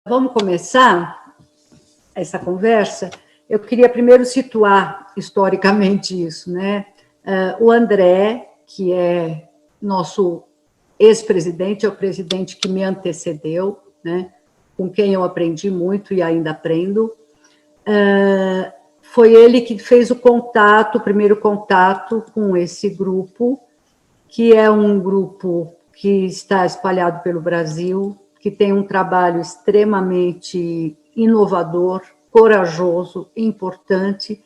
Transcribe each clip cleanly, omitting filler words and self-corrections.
Vamos começar essa conversa. Eu queria primeiro situar historicamente isso, né? O André, que é nosso ex-presidente, é o presidente que me antecedeu, né? Com quem eu aprendi muito e ainda aprendo. Foi ele que fez o primeiro contato com esse grupo, que é um grupo que está espalhado pelo Brasil, que tem um trabalho extremamente inovador, corajoso, importante,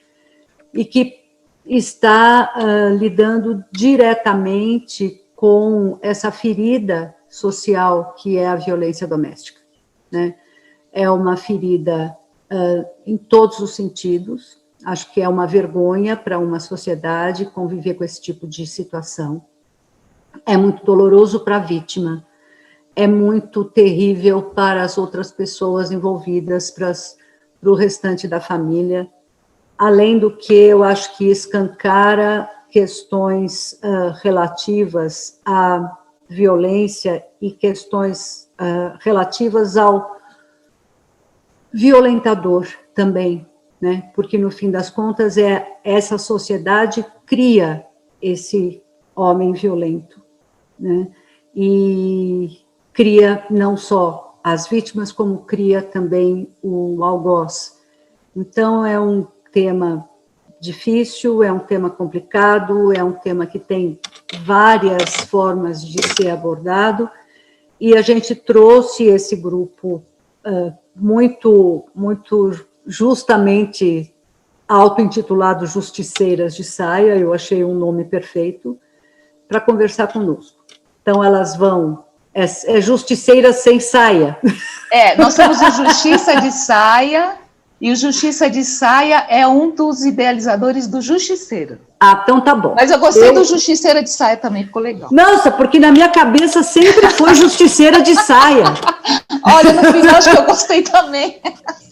e que está lidando diretamente com essa ferida social que é a violência doméstica, né? É uma ferida em todos os sentidos. Acho que é uma vergonha para uma sociedade conviver com esse tipo de situação. É muito doloroso para a vítima, é muito terrível para as outras pessoas envolvidas, para o restante da família. Além do que, eu acho que escancara questões relativas à violência e questões relativas ao violentador também, né? Porque, no fim das contas, essa sociedade cria esse homem violento, né? E cria não só as vítimas, como cria também o algoz. Então, é um tema difícil, é um tema complicado, é um tema que tem várias formas de ser abordado, e a gente trouxe esse grupo muito justamente auto-intitulado Justiceiras de Saia, eu achei um nome perfeito, para conversar conosco. Então, elas vão... É Justiceiras sem saia. Nós temos o Justiça de Saia, e o Justiça de Saia é um dos idealizadores do Justiceira. Ah, então tá bom. Mas eu gostei do Justiceira de Saia também, ficou legal. Nossa, porque na minha cabeça sempre foi Justiceira de Saia. Olha, no final acho que eu gostei também.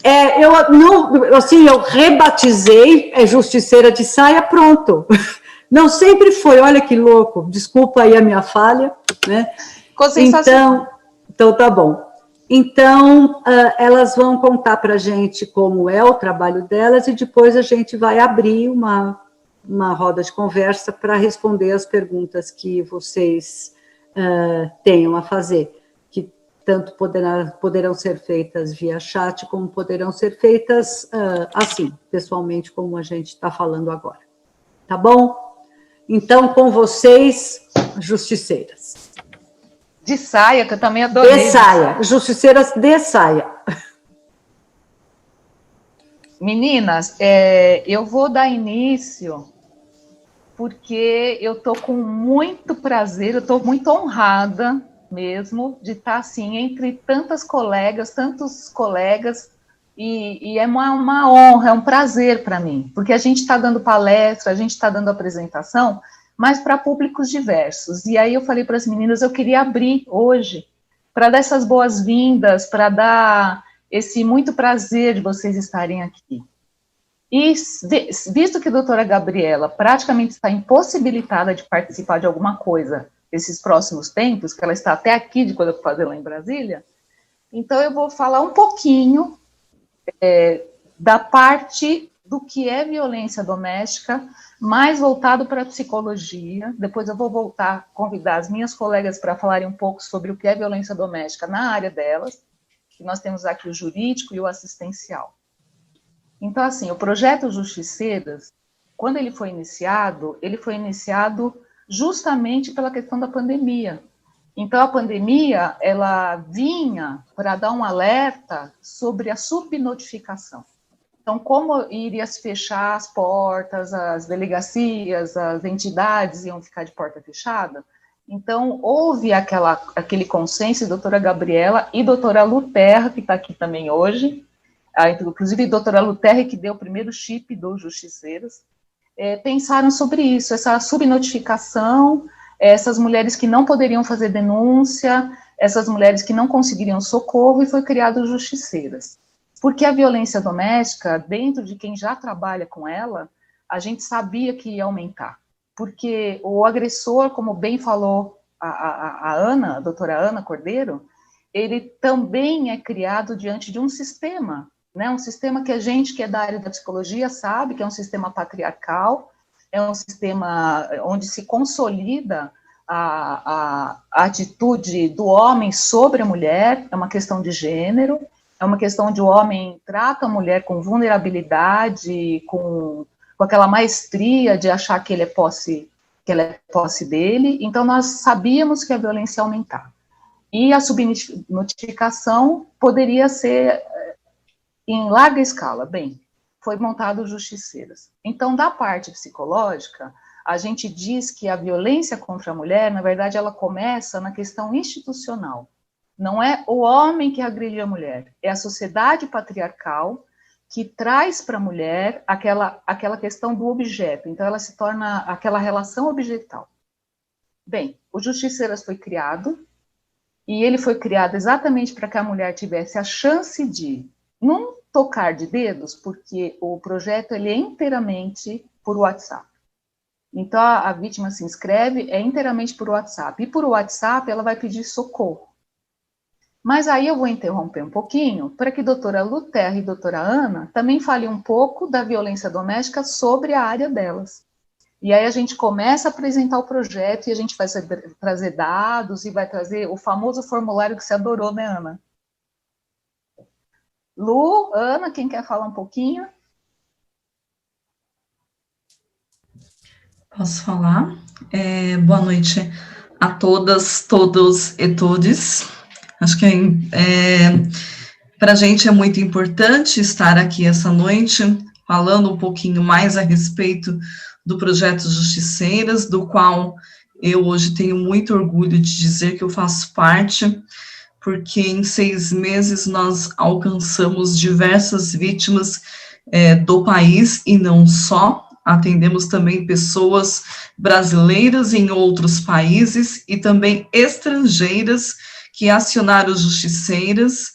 Eu rebatizei Justiceira de Saia, pronto. Não, sempre foi, olha que louco, desculpa aí a minha falha, né? Ficou sensacional. Então tá bom. Então, elas vão contar para a gente como é o trabalho delas e depois a gente vai abrir uma roda de conversa para responder as perguntas que vocês tenham a fazer, que tanto poderão ser feitas via chat, como poderão ser feitas assim, pessoalmente, como a gente está falando agora. Tá bom? Então, com vocês, justiceiras. De saia, que eu também adorei. De saia, justiceiras de saia. Meninas, eu vou dar início, porque eu estou com muito prazer, eu estou muito honrada mesmo de estar assim, entre tantos colegas, e é uma honra, é um prazer para mim, porque a gente está dando palestra, a gente está dando apresentação, mas para públicos diversos. E aí eu falei para as meninas, eu queria abrir hoje, para dar essas boas-vindas, para dar esse muito prazer de vocês estarem aqui. E visto que a doutora Gabriela praticamente está impossibilitada de participar de alguma coisa nesses próximos tempos, que ela está até aqui de quando eu vou fazer lá em Brasília, então eu vou falar um pouquinho da parte do que é violência doméstica, mais voltado para a psicologia. Depois eu vou voltar a convidar as minhas colegas para falarem um pouco sobre o que é violência doméstica na área delas, que nós temos aqui o jurídico e o assistencial. Então, assim, o projeto Justiceiras, quando ele foi iniciado justamente pela questão da pandemia. Então, a pandemia, ela vinha para dar um alerta sobre a subnotificação. Então, como iria se fechar as portas, as delegacias, as entidades iam ficar de porta fechada, então houve aquele consenso, doutora Gabriela e doutora Luterra, que está aqui também hoje, inclusive a doutora Luterra, que deu o primeiro chip do Justiceiras, pensaram sobre isso, essa subnotificação, essas mulheres que não poderiam fazer denúncia, essas mulheres que não conseguiriam socorro, e foi criado Justiceiras. Porque a violência doméstica, dentro de quem já trabalha com ela, a gente sabia que ia aumentar. Porque o agressor, como bem falou a Ana, a doutora Ana Cordeiro, ele também é criado diante de um sistema, né? Um sistema que a gente que é da área da psicologia sabe que é um sistema patriarcal, é um sistema onde se consolida a atitude do homem sobre a mulher, é uma questão de gênero, é uma questão onde o homem trata a mulher com vulnerabilidade, com aquela maestria de achar que ela é posse dele. Então, nós sabíamos que a violência ia aumentar. E a subnotificação poderia ser em larga escala. Bem, foi montado justiceiras. Então, da parte psicológica, a gente diz que a violência contra a mulher, na verdade, ela começa na questão institucional. Não é o homem que agride a mulher, é a sociedade patriarcal que traz para a mulher aquela questão do objeto. Então, ela se torna aquela relação objetal. Bem, o Justiceiras foi criado, e ele foi criado exatamente para que a mulher tivesse a chance de, num tocar de dedos, porque o projeto ele é inteiramente por WhatsApp. Então, a vítima se inscreve, é inteiramente por WhatsApp. E por WhatsApp, ela vai pedir socorro. Mas aí eu vou interromper um pouquinho, para que a doutora Luterra e a doutora Ana também falem um pouco da violência doméstica sobre a área delas. E aí a gente começa a apresentar o projeto e a gente vai trazer dados e vai trazer o famoso formulário que você adorou, né, Ana? Lu, Ana, quem quer falar um pouquinho? Posso falar? Boa noite a todas, todos e todes. Acho que para a gente é muito importante estar aqui essa noite, falando um pouquinho mais a respeito do projeto Justiceiras, do qual eu hoje tenho muito orgulho de dizer que eu faço parte, porque em 6 meses nós alcançamos diversas vítimas do país e não só. Atendemos também pessoas brasileiras em outros países e também estrangeiras que acionaram Justiceiras,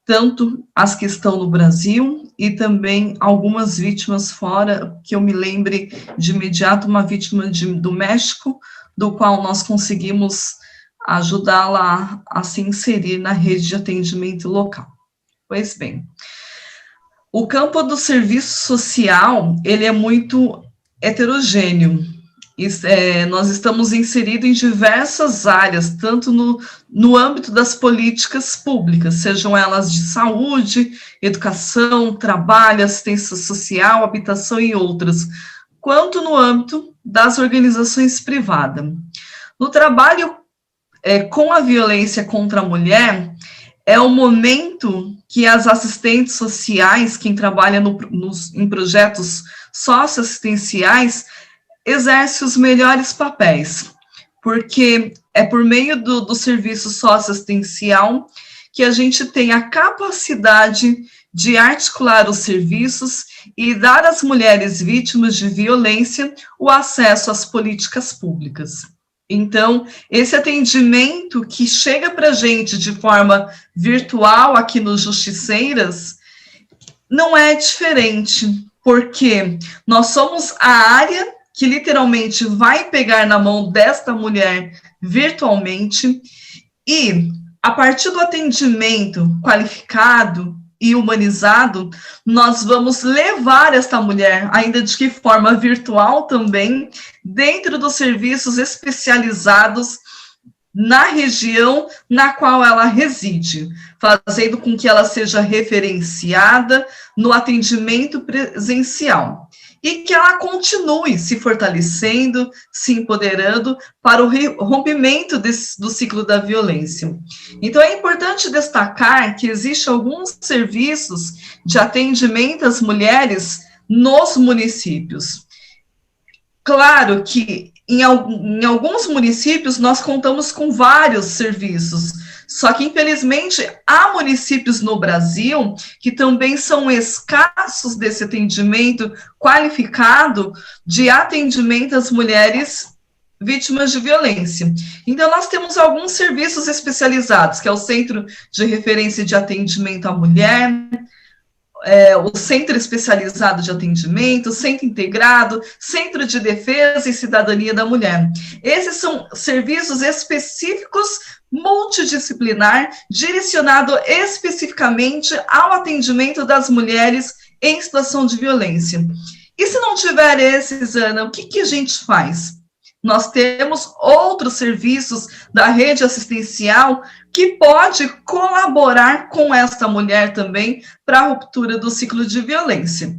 tanto as que estão no Brasil e também algumas vítimas fora, que eu me lembre de imediato, uma vítima do México, do qual nós conseguimos ajudá-la a se inserir na rede de atendimento local. Pois bem, o campo do serviço social, ele é muito heterogêneo. Nós estamos inseridos em diversas áreas, tanto no âmbito das políticas públicas, sejam elas de saúde, educação, trabalho, assistência social, habitação e outras, quanto no âmbito das organizações privadas. No trabalho com a violência contra a mulher, é o momento que as assistentes sociais, quem trabalha em projetos socioassistenciais, exerce os melhores papéis, porque é por meio do serviço socioassistencial que a gente tem a capacidade de articular os serviços e dar às mulheres vítimas de violência o acesso às políticas públicas. Então, esse atendimento que chega para a gente de forma virtual aqui no Justiceiras não é diferente, porque nós somos a área que literalmente vai pegar na mão desta mulher virtualmente e, a partir do atendimento qualificado e humanizado, nós vamos levar esta mulher, ainda de que forma virtual também, dentro dos serviços especializados na região na qual ela reside, fazendo com que ela seja referenciada no atendimento presencial. E que ela continue se fortalecendo, se empoderando para o rompimento do ciclo da violência. Então, é importante destacar que existem alguns serviços de atendimento às mulheres nos municípios. Claro que em alguns municípios nós contamos com vários serviços, só que, infelizmente, há municípios no Brasil que também são escassos desse atendimento qualificado de atendimento às mulheres vítimas de violência. Então, nós temos alguns serviços especializados, que é o Centro de Referência de Atendimento à Mulher, o Centro Especializado de Atendimento, Centro Integrado, Centro de Defesa e Cidadania da Mulher. Esses são serviços específicos, multidisciplinar, direcionado especificamente ao atendimento das mulheres em situação de violência. E se não tiver esses, Ana, o que a gente faz? Nós temos outros serviços da rede assistencial que pode colaborar com esta mulher também para a ruptura do ciclo de violência.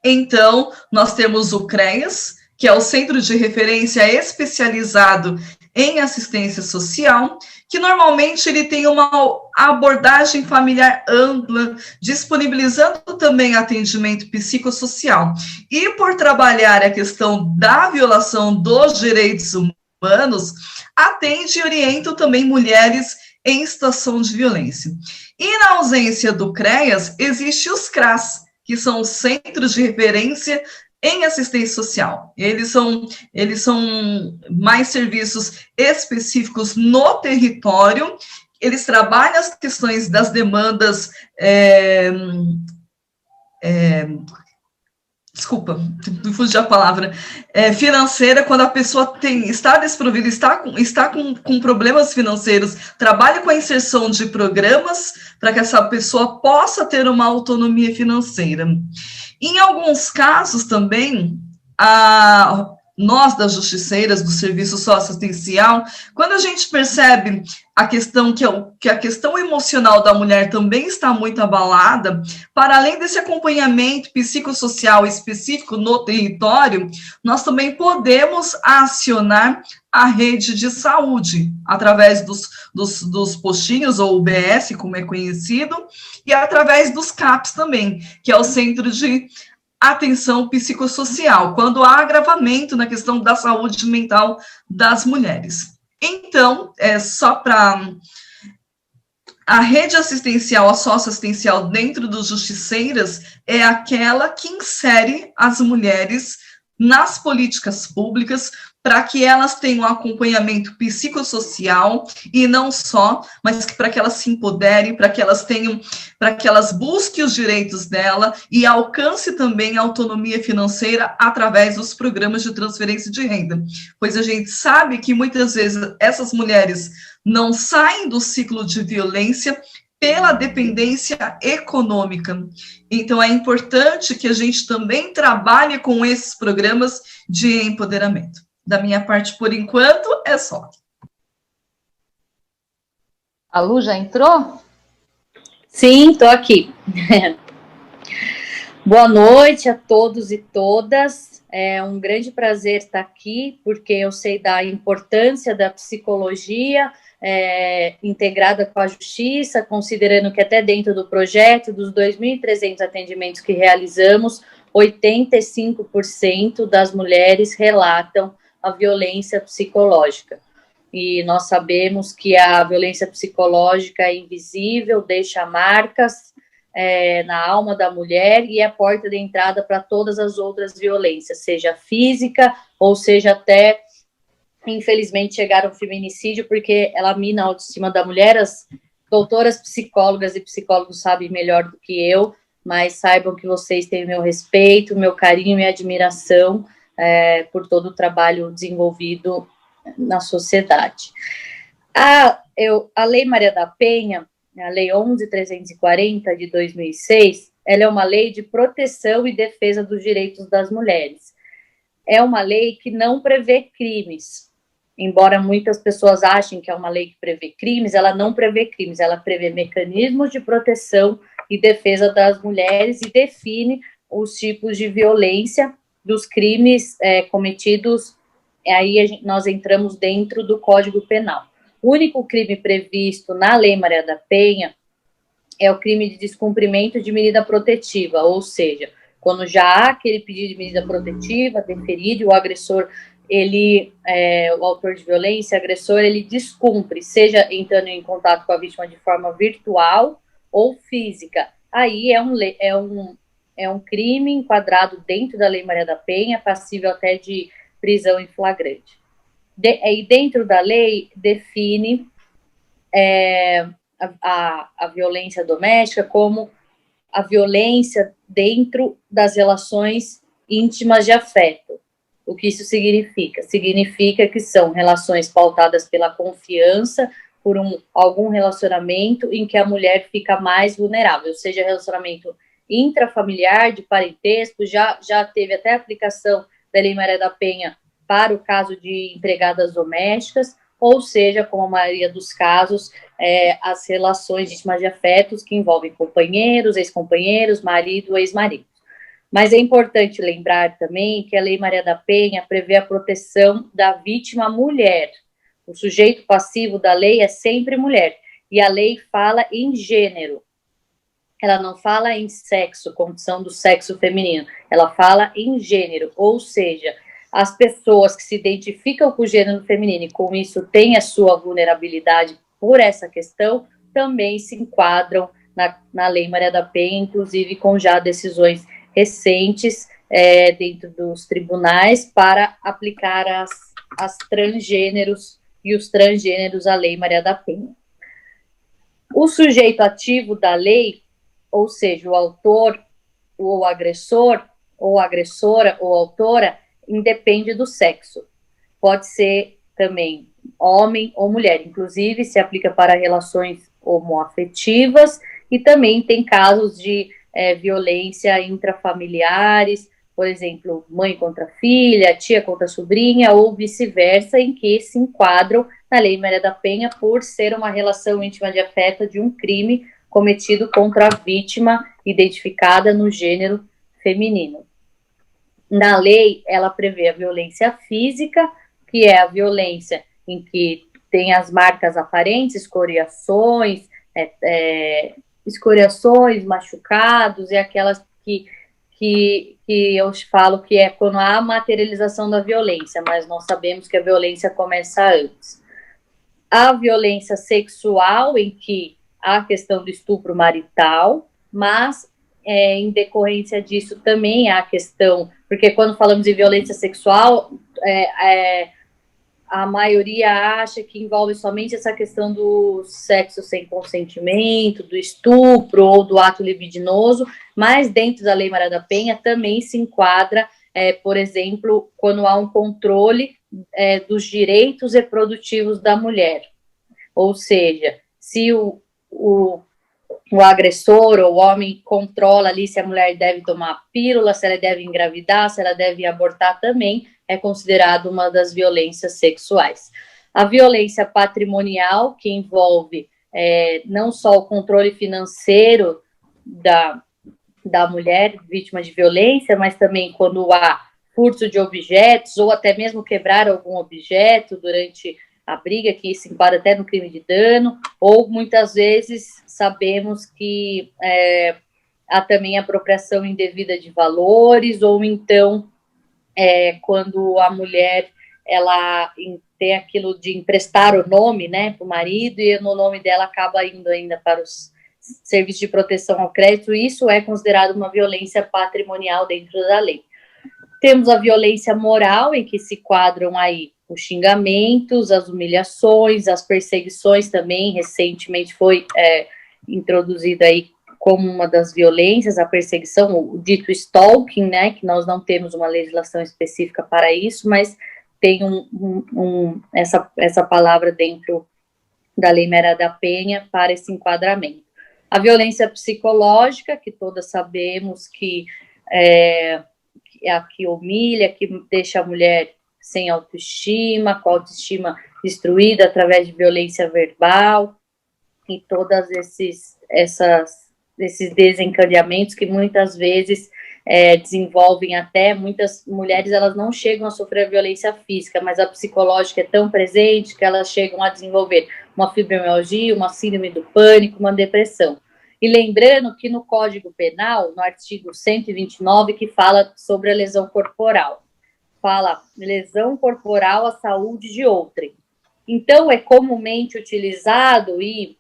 Então, nós temos o CREAS, que é o Centro de Referência Especializado em Assistência Social, que normalmente ele tem uma abordagem familiar ampla, disponibilizando também atendimento psicossocial. E por trabalhar a questão da violação dos direitos humanos, atende e orienta também mulheres em situação de violência. E na ausência do CREAS, existem os CRAS, que são os Centros de Referência em Assistência Social. Eles são mais serviços específicos no território, eles trabalham as questões das demandas, desculpa, me fugiu a palavra, financeira, quando a pessoa está desprovida, está com problemas financeiros, trabalha com a inserção de programas para que essa pessoa possa ter uma autonomia financeira. Em alguns casos também, nós das justiceiras do serviço socioassistencial, quando a gente percebe a questão que a questão emocional da mulher também está muito abalada, para além desse acompanhamento psicossocial específico no território, nós também podemos acionar a rede de saúde, através dos postinhos, ou UBS, como é conhecido, e através dos CAPs também, que é o Centro de Atenção Psicossocial, quando há agravamento na questão da saúde mental das mulheres. Então, só para a rede assistencial, a socioassistencial dentro dos justiceiras, é aquela que insere as mulheres nas políticas públicas para que elas tenham um acompanhamento psicossocial e não só, mas para que elas se empoderem, para que elas busquem os direitos dela e alcance também a autonomia financeira através dos programas de transferência de renda. Pois a gente sabe que muitas vezes essas mulheres não saem do ciclo de violência pela dependência econômica. Então, é importante que a gente também trabalhe com esses programas de empoderamento. Da minha parte, por enquanto, é só. A Lu já entrou? Sim, estou aqui. Boa noite a todos e todas. É um grande prazer estar aqui, porque eu sei da importância da psicologia integrada com a justiça, considerando que até dentro do projeto, dos 2.300 atendimentos que realizamos, 85% das mulheres relatam a violência psicológica. E nós sabemos que a violência psicológica é invisível, deixa marcas na alma da mulher e é a porta de entrada para todas as outras violências, seja física ou seja até, infelizmente, chegar ao feminicídio, porque ela mina a autoestima da mulher. As doutoras psicólogas e psicólogos sabem melhor do que eu, mas saibam que vocês têm meu respeito, meu carinho e minha admiração por todo o trabalho desenvolvido na sociedade. A Lei Maria da Penha, a Lei 11.340 de 2006, ela é uma lei de proteção e defesa dos direitos das mulheres. É uma lei que não prevê crimes. Embora muitas pessoas achem que é uma lei que prevê crimes, ela não prevê crimes, ela prevê mecanismos de proteção e defesa das mulheres e define os tipos de violência dos crimes cometidos. Aí nós entramos dentro do Código Penal. O único crime previsto na Lei Maria da Penha é o crime de descumprimento de medida protetiva, ou seja, quando já há aquele pedido de medida protetiva deferido e o agressor, o autor de violência, agressor, ele descumpre, seja entrando em contato com a vítima de forma virtual ou física. Aí é um crime enquadrado dentro da Lei Maria da Penha, passível até de prisão em flagrante. E dentro da lei define a violência doméstica como a violência dentro das relações íntimas de afeto. O que isso significa? Significa que são relações pautadas pela confiança, por algum relacionamento em que a mulher fica mais vulnerável, seja relacionamento intrafamiliar, de parentesco, já teve até a aplicação da Lei Maria da Penha para o caso de empregadas domésticas, ou seja, como a maioria dos casos, as relações íntimas de afetos que envolvem companheiros, ex-companheiros, marido ou ex-marido. Mas é importante lembrar também que a Lei Maria da Penha prevê a proteção da vítima mulher. O sujeito passivo da lei é sempre mulher, e a lei fala em gênero. Ela não fala em sexo, condição do sexo feminino, ela fala em gênero, ou seja, as pessoas que se identificam com o gênero feminino e com isso têm a sua vulnerabilidade por essa questão, também se enquadram na Lei Maria da Penha, inclusive com já decisões recentes dentro dos tribunais para aplicar as transgêneros e os transgêneros à Lei Maria da Penha. O sujeito ativo da lei, ou seja, o autor, ou o agressor, ou agressora, ou autora, independe do sexo. Pode ser também homem ou mulher, inclusive se aplica para relações homoafetivas e também tem casos de violência intrafamiliares, por exemplo, mãe contra filha, tia contra sobrinha ou vice-versa, em que se enquadram na Lei Maria da Penha por ser uma relação íntima de afeto de um crime cometido contra a vítima identificada no gênero feminino. Na lei, ela prevê a violência física, que é a violência em que tem as marcas aparentes, escoriações, machucados, e aquelas que eu falo que é quando há a materialização da violência, mas nós sabemos que a violência começa antes. A violência sexual, em que há a questão do estupro marital, mas em decorrência disso também há a questão, porque quando falamos de violência sexual, a maioria acha que envolve somente essa questão do sexo sem consentimento, do estupro ou do ato libidinoso, mas dentro da Lei Maria da Penha também se enquadra, por exemplo, quando há um controle dos direitos reprodutivos da mulher. Ou seja, se o agressor ou o homem controla ali se a mulher deve tomar pílula, se ela deve engravidar, se ela deve abortar, também é considerado uma das violências sexuais. A violência patrimonial, que envolve não só o controle financeiro da mulher vítima de violência, mas também quando há furto de objetos ou até mesmo quebrar algum objeto durante a briga, que se enquadra até no crime de dano, ou muitas vezes sabemos que há também apropriação indevida de valores, ou então quando a mulher ela tem aquilo de emprestar o nome, né, para o marido, e no nome dela acaba indo ainda para os serviços de proteção ao crédito, isso é considerado uma violência patrimonial dentro da lei. Temos a violência moral, em que se quadram aí os xingamentos, as humilhações, as perseguições também, recentemente foi introduzida aí como uma das violências, a perseguição, o dito stalking, né, que nós não temos uma legislação específica para isso, mas tem essa palavra dentro da Lei Maria da Penha para esse enquadramento. A violência psicológica, que todas sabemos que é a que humilha, que deixa a mulher sem autoestima, com a autoestima destruída através de violência verbal, e todos esses desencadeamentos que muitas vezes desenvolvem até, muitas mulheres elas não chegam a sofrer violência física, mas a psicológica é tão presente que elas chegam a desenvolver uma fibromialgia, uma síndrome do pânico, uma depressão. E lembrando que no Código Penal, no artigo 129, que fala sobre a lesão corporal, fala lesão corporal à saúde de outrem. Então, é comumente utilizado e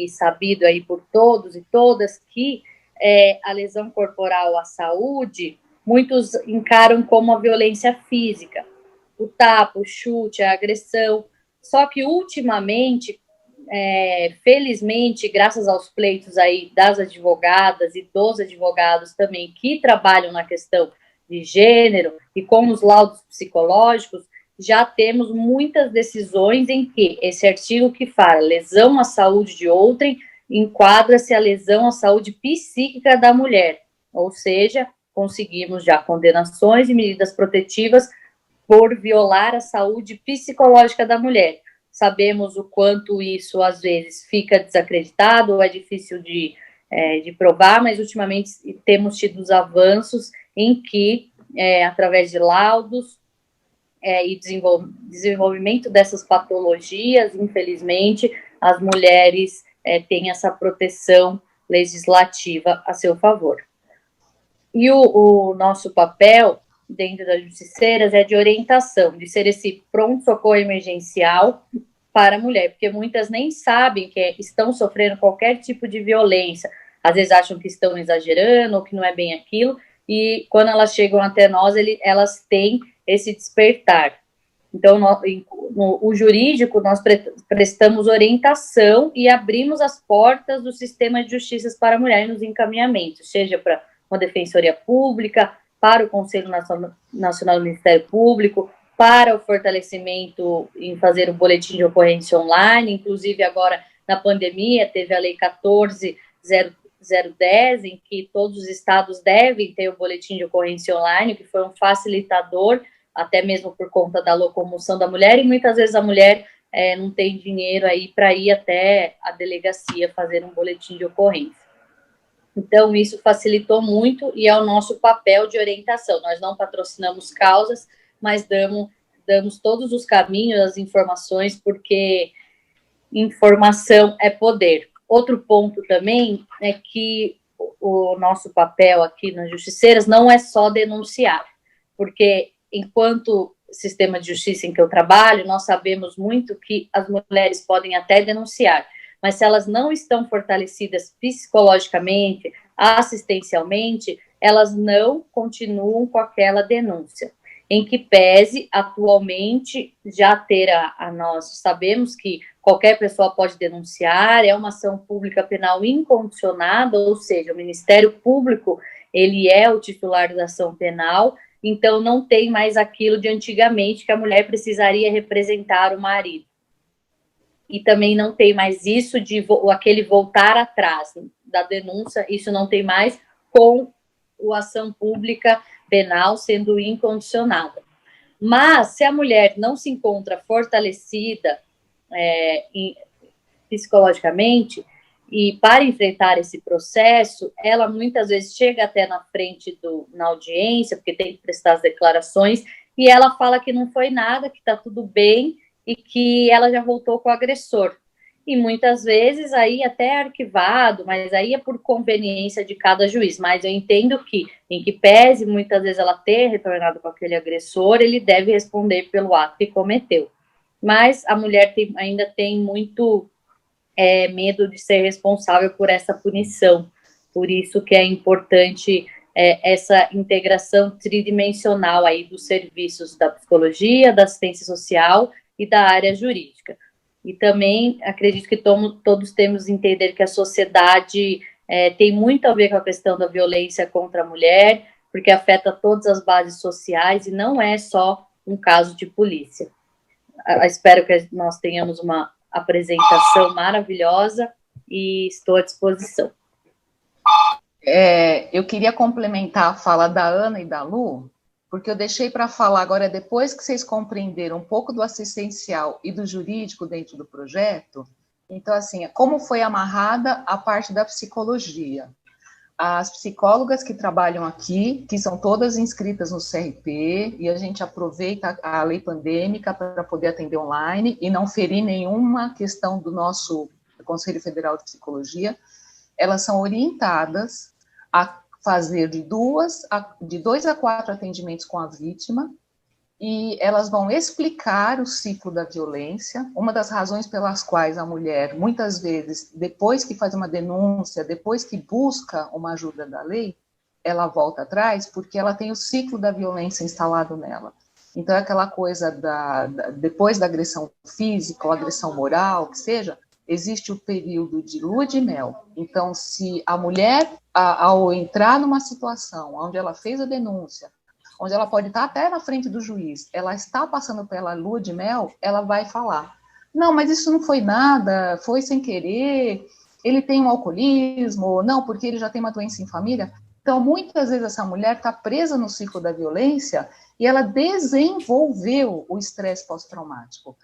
sabido aí por todos e todas que a lesão corporal à saúde, muitos encaram como a violência física, o tapa, o chute, a agressão. Só que, ultimamente, felizmente, graças aos pleitos aí das advogadas e dos advogados também que trabalham na questão de gênero e com os laudos psicológicos, já temos muitas decisões em que esse artigo que fala lesão à saúde de outrem enquadra-se a lesão à saúde psíquica da mulher, ou seja, conseguimos já condenações e medidas protetivas por violar a saúde psicológica da mulher. Sabemos o quanto isso, às vezes, fica desacreditado, ou é difícil de provar, mas, ultimamente, temos tido os avanços em que, através de laudos e desenvolvimento dessas patologias, infelizmente, as mulheres têm essa proteção legislativa a seu favor. E o nosso papel dentro das justiceiras é de orientação, de ser esse pronto-socorro emergencial para a mulher, porque muitas nem sabem que estão sofrendo qualquer tipo de violência, às vezes acham que estão exagerando ou que não é bem aquilo, e quando elas chegam até nós, elas têm esse despertar. Então, no jurídico, nós prestamos orientação e abrimos as portas do sistema de justiças para a mulher nos encaminhamentos, seja para uma defensoria pública, para o Conselho Nacional do Ministério Público, para o fortalecimento em fazer o boletim de ocorrência online, inclusive agora na pandemia teve a Lei 14.010, em que todos os estados devem ter o boletim de ocorrência online, que foi um facilitador, até mesmo por conta da locomoção da mulher, e muitas vezes a mulher não tem dinheiro aí para ir até a delegacia fazer um boletim de ocorrência. Então, isso facilitou muito e é o nosso papel de orientação. Nós não patrocinamos causas, mas damos todos os caminhos, as informações, porque informação é poder. Outro ponto também é que o nosso papel aqui nas justiceiras não é só denunciar, porque enquanto sistema de justiça em que eu trabalho, nós sabemos muito que as mulheres podem até denunciar, mas se elas não estão fortalecidas psicologicamente, assistencialmente, elas não continuam com aquela denúncia. Em que pese, atualmente, já ter nós sabemos que qualquer pessoa pode denunciar, é uma ação pública penal incondicionada, ou seja, o Ministério Público, ele é o titular da ação penal, então não tem mais aquilo de antigamente que a mulher precisaria representar o marido. E também não tem mais isso de aquele voltar atrás da denúncia, isso não tem mais com a ação pública penal sendo incondicionada. Mas, se a mulher não se encontra fortalecida psicologicamente, e para enfrentar esse processo, ela muitas vezes chega até na frente na audiência, porque tem que prestar as declarações, e ela fala que não foi nada, que está tudo bem, e que ela já voltou com o agressor. E muitas vezes aí até é arquivado, mas aí é por conveniência de cada juiz. Mas eu entendo que, em que pese muitas vezes ela ter retornado com aquele agressor, ele deve responder pelo ato que cometeu. Mas a mulher ainda tem muito medo de ser responsável por essa punição. Por isso que é importante essa integração tridimensional aí dos serviços da psicologia, da assistência social e da área jurídica. E também acredito que todos temos que entender que a sociedade tem muito a ver com a questão da violência contra a mulher, porque afeta todas as bases sociais e não é só um caso de polícia. Espero que nós tenhamos uma apresentação maravilhosa e estou à disposição. Eu queria complementar a fala da Ana e da Lu, porque eu deixei para falar agora, depois que vocês compreenderam um pouco do assistencial e do jurídico dentro do projeto, então, assim, como foi amarrada a parte da psicologia. As psicólogas que trabalham aqui, que são todas inscritas no CRP, e a gente aproveita a lei pandêmica para poder atender online e não ferir nenhuma questão do nosso Conselho Federal de Psicologia, elas são orientadas a fazer de 2 a 4 atendimentos com a vítima, e elas vão explicar o ciclo da violência, uma das razões pelas quais a mulher, muitas vezes, depois que faz uma denúncia, depois que busca uma ajuda da lei, ela volta atrás, porque ela tem o ciclo da violência instalado nela. Então, é aquela coisa depois da agressão física ou agressão moral, que seja, existe o período de lua de mel. Então, se a mulher, ao entrar numa situação onde ela fez a denúncia, onde ela pode estar até na frente do juiz, ela está passando pela lua de mel, ela vai falar, não, mas isso não foi nada, foi sem querer, ele tem um alcoolismo, não, porque ele já tem uma doença em família. Então, muitas vezes essa mulher está presa no ciclo da violência e ela desenvolveu o estresse pós-traumático,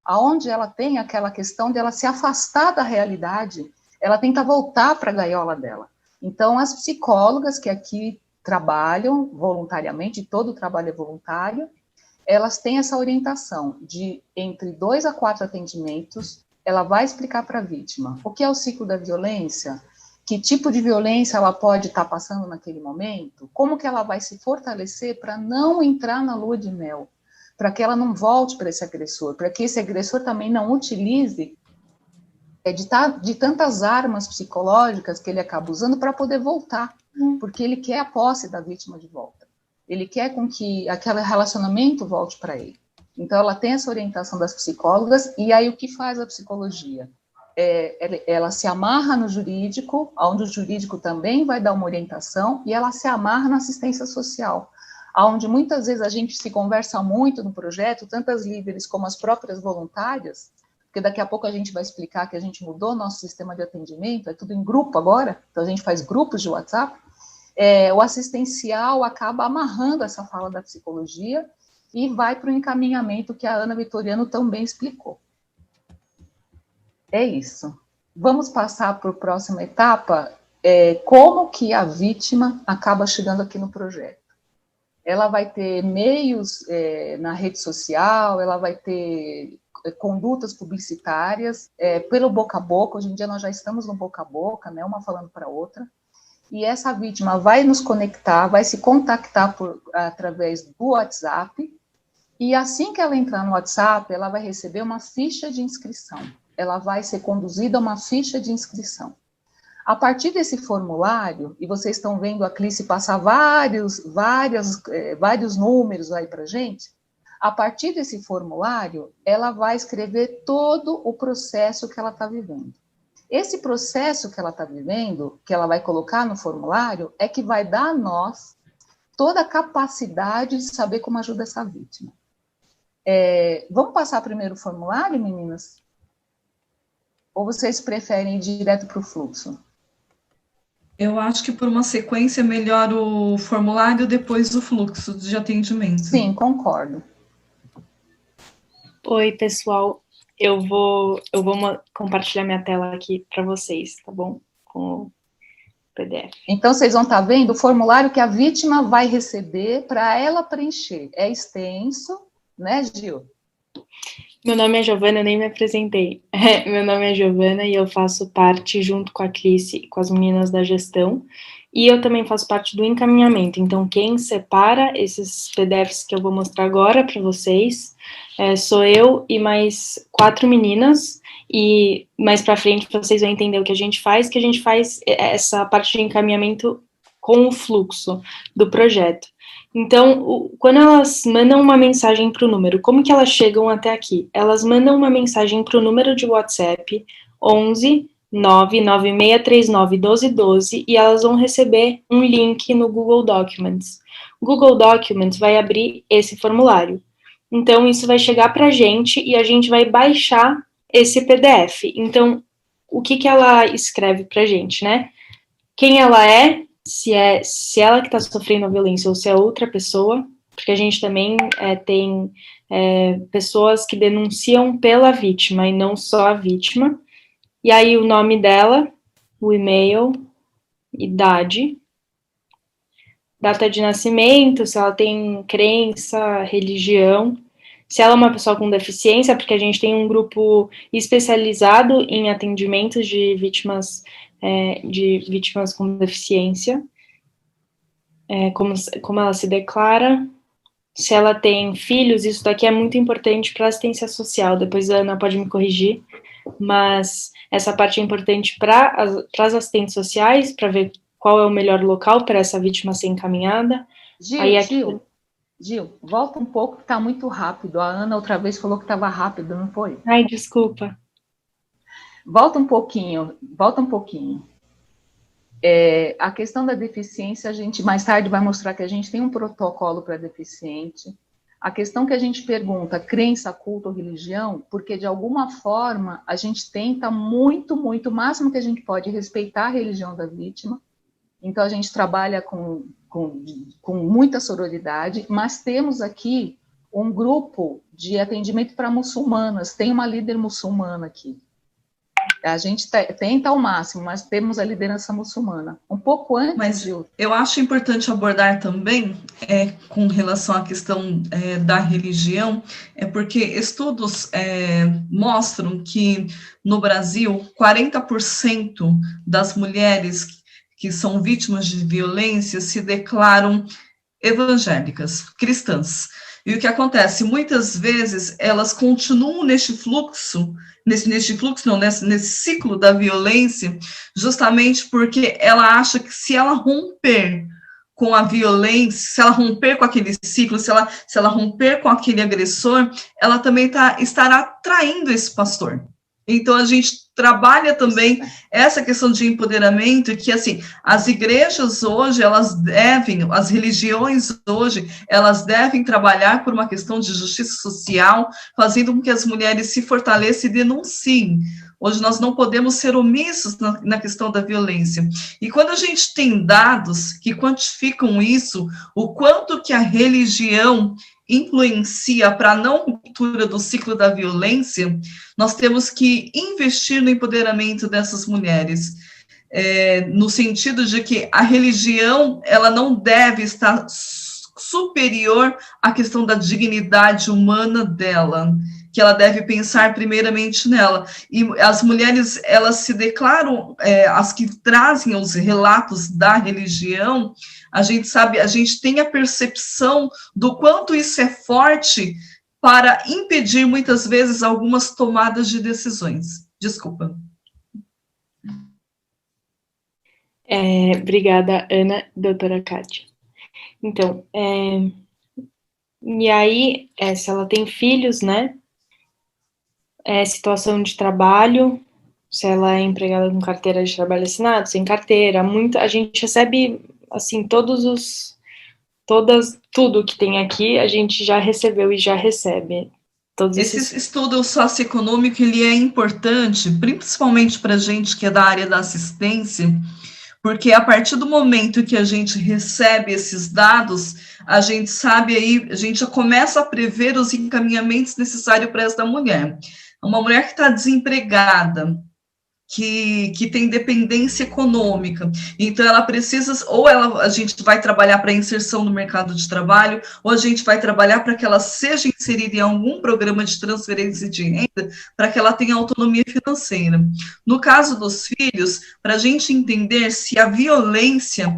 aonde ela tem aquela questão de ela se afastar da realidade, ela tenta voltar para a gaiola dela. Então, as psicólogas que aqui trabalham voluntariamente, todo o trabalho é voluntário, elas têm essa orientação de entre 2 a 4 atendimentos, ela vai explicar para a vítima o que é o ciclo da violência, que tipo de violência ela pode estar passando naquele momento, como que ela vai se fortalecer para não entrar na lua de mel, para que ela não volte para esse agressor, para que esse agressor também não utilize de tantas armas psicológicas que ele acaba usando para poder voltar, porque ele quer a posse da vítima de volta, ele quer com que aquele relacionamento volte para ele. Então, ela tem essa orientação das psicólogas, e aí o que faz a psicologia? Ela se amarra no jurídico, onde o jurídico também vai dar uma orientação, e ela se amarra na assistência social, onde muitas vezes a gente se conversa muito no projeto, tanto as líderes como as próprias voluntárias, porque daqui a pouco a gente vai explicar que a gente mudou nosso sistema de atendimento, é tudo em grupo agora, então a gente faz grupos de WhatsApp, o assistencial acaba amarrando essa fala da psicologia e vai para o encaminhamento que a Ana Vitoriano também explicou. É isso. Vamos passar para a próxima etapa, como que a vítima acaba chegando aqui no projeto. Ela vai ter meios na rede social, ela vai ter condutas publicitárias, pelo boca a boca, hoje em dia nós já estamos no boca a boca, né, uma falando para a outra, e essa vítima vai nos conectar, vai se contactar através do WhatsApp, e assim que ela entrar no WhatsApp, ela vai receber uma ficha de inscrição, ela vai ser conduzida a uma ficha de inscrição. A partir desse formulário, e vocês estão vendo a Clícia passar vários números aí para a gente, a partir desse formulário, ela vai escrever todo o processo que ela está vivendo. Esse processo que ela está vivendo, que ela vai colocar no formulário, é que vai dar a nós toda a capacidade de saber como ajuda essa vítima. Vamos passar primeiro o formulário, meninas? Ou vocês preferem ir direto para o fluxo? Eu acho que por uma sequência é melhor o formulário depois o fluxo de atendimento. Sim, concordo. Oi, pessoal. Eu vou compartilhar minha tela aqui para vocês, tá bom? Com o PDF. Então, vocês vão estar vendo o formulário que a vítima vai receber para ela preencher. É extenso, né, Gil? Meu nome é Giovana, eu nem me apresentei. Meu nome é Giovana e eu faço parte, junto com a Clícia e com as meninas da gestão, e eu também faço parte do encaminhamento. Então, quem separa esses PDFs que eu vou mostrar agora para vocês sou eu e mais 4 meninas, e mais para frente vocês vão entender o que a gente faz essa parte de encaminhamento com o fluxo do projeto. Então, quando elas mandam uma mensagem para o número, como que elas chegam até aqui? Elas mandam uma mensagem para o número de WhatsApp 11 99639 1212 e elas vão receber um link no Google Documents. O Google Documents vai abrir esse formulário. Então, isso vai chegar para a gente e a gente vai baixar esse PDF. Então, o que ela escreve para a gente, né? Quem ela é, se ela que está sofrendo a violência ou se é outra pessoa, porque a gente também tem pessoas que denunciam pela vítima e não só a vítima, e aí o nome dela, o e-mail, idade, data de nascimento, se ela tem crença, religião, se ela é uma pessoa com deficiência, porque a gente tem um grupo especializado em atendimentos de vítimas com deficiência, como ela se declara, se ela tem filhos, isso daqui é muito importante para assistência social, depois a Ana pode me corrigir, mas essa parte é importante para as assistentes sociais, para ver qual é o melhor local para essa vítima ser encaminhada. Gil, volta um pouco, que está muito rápido. A Ana outra vez falou que estava rápido, não foi? Ai, desculpa. Volta um pouquinho. A questão da deficiência, a gente mais tarde vai mostrar que a gente tem um protocolo para deficiente. A questão que a gente pergunta, crença, culto ou religião, porque de alguma forma a gente tenta muito, o máximo que a gente pode respeitar a religião da vítima. Então a gente trabalha com muita sororidade, mas temos aqui um grupo de atendimento para muçulmanas, tem uma líder muçulmana aqui. A gente tenta ao máximo, mas temos a liderança muçulmana. Um pouco antes, mas eu acho importante abordar também, com relação à questão da religião, porque estudos mostram que no Brasil, 40% das mulheres que são vítimas de violência se declaram evangélicas, cristãs. E o que acontece? Muitas vezes elas continuam nesse ciclo da violência, justamente porque ela acha que se ela romper com a violência, se ela romper com aquele ciclo, se ela romper com aquele agressor, ela também estará traindo esse pastor. Então, a gente trabalha também essa questão de empoderamento, que, assim, as igrejas hoje, as religiões hoje, elas devem trabalhar por uma questão de justiça social, fazendo com que as mulheres se fortaleçam e denunciem. Hoje nós não podemos ser omissos na questão da violência. E quando a gente tem dados que quantificam isso, o quanto que a religião influencia para a não ruptura do ciclo da violência, nós temos que investir no empoderamento dessas mulheres, no sentido de que a religião, ela não deve estar superior à questão da dignidade humana dela, que ela deve pensar primeiramente nela. E as mulheres, elas se declaram, as que trazem os relatos da religião, a gente sabe, a gente tem a percepção do quanto isso é forte para impedir, muitas vezes, algumas tomadas de decisões. Desculpa. Obrigada, Ana, doutora Kátia. Então, e aí, se ela tem filhos, né, situação de trabalho, se ela é empregada com carteira de trabalho assinado, sem carteira, a gente recebe, assim, tudo que tem aqui, a gente já recebeu e já recebe. Esse estudo socioeconômico, ele é importante, principalmente para a gente que é da área da assistência, porque a partir do momento que a gente recebe esses dados, a gente sabe aí, a gente já começa a prever os encaminhamentos necessários para essa mulher. Uma mulher que está desempregada, que tem dependência econômica, então ela precisa, a gente vai trabalhar para inserção no mercado de trabalho, ou a gente vai trabalhar para que ela seja inserida em algum programa de transferência de renda, para que ela tenha autonomia financeira. No caso dos filhos, para a gente entender se a violência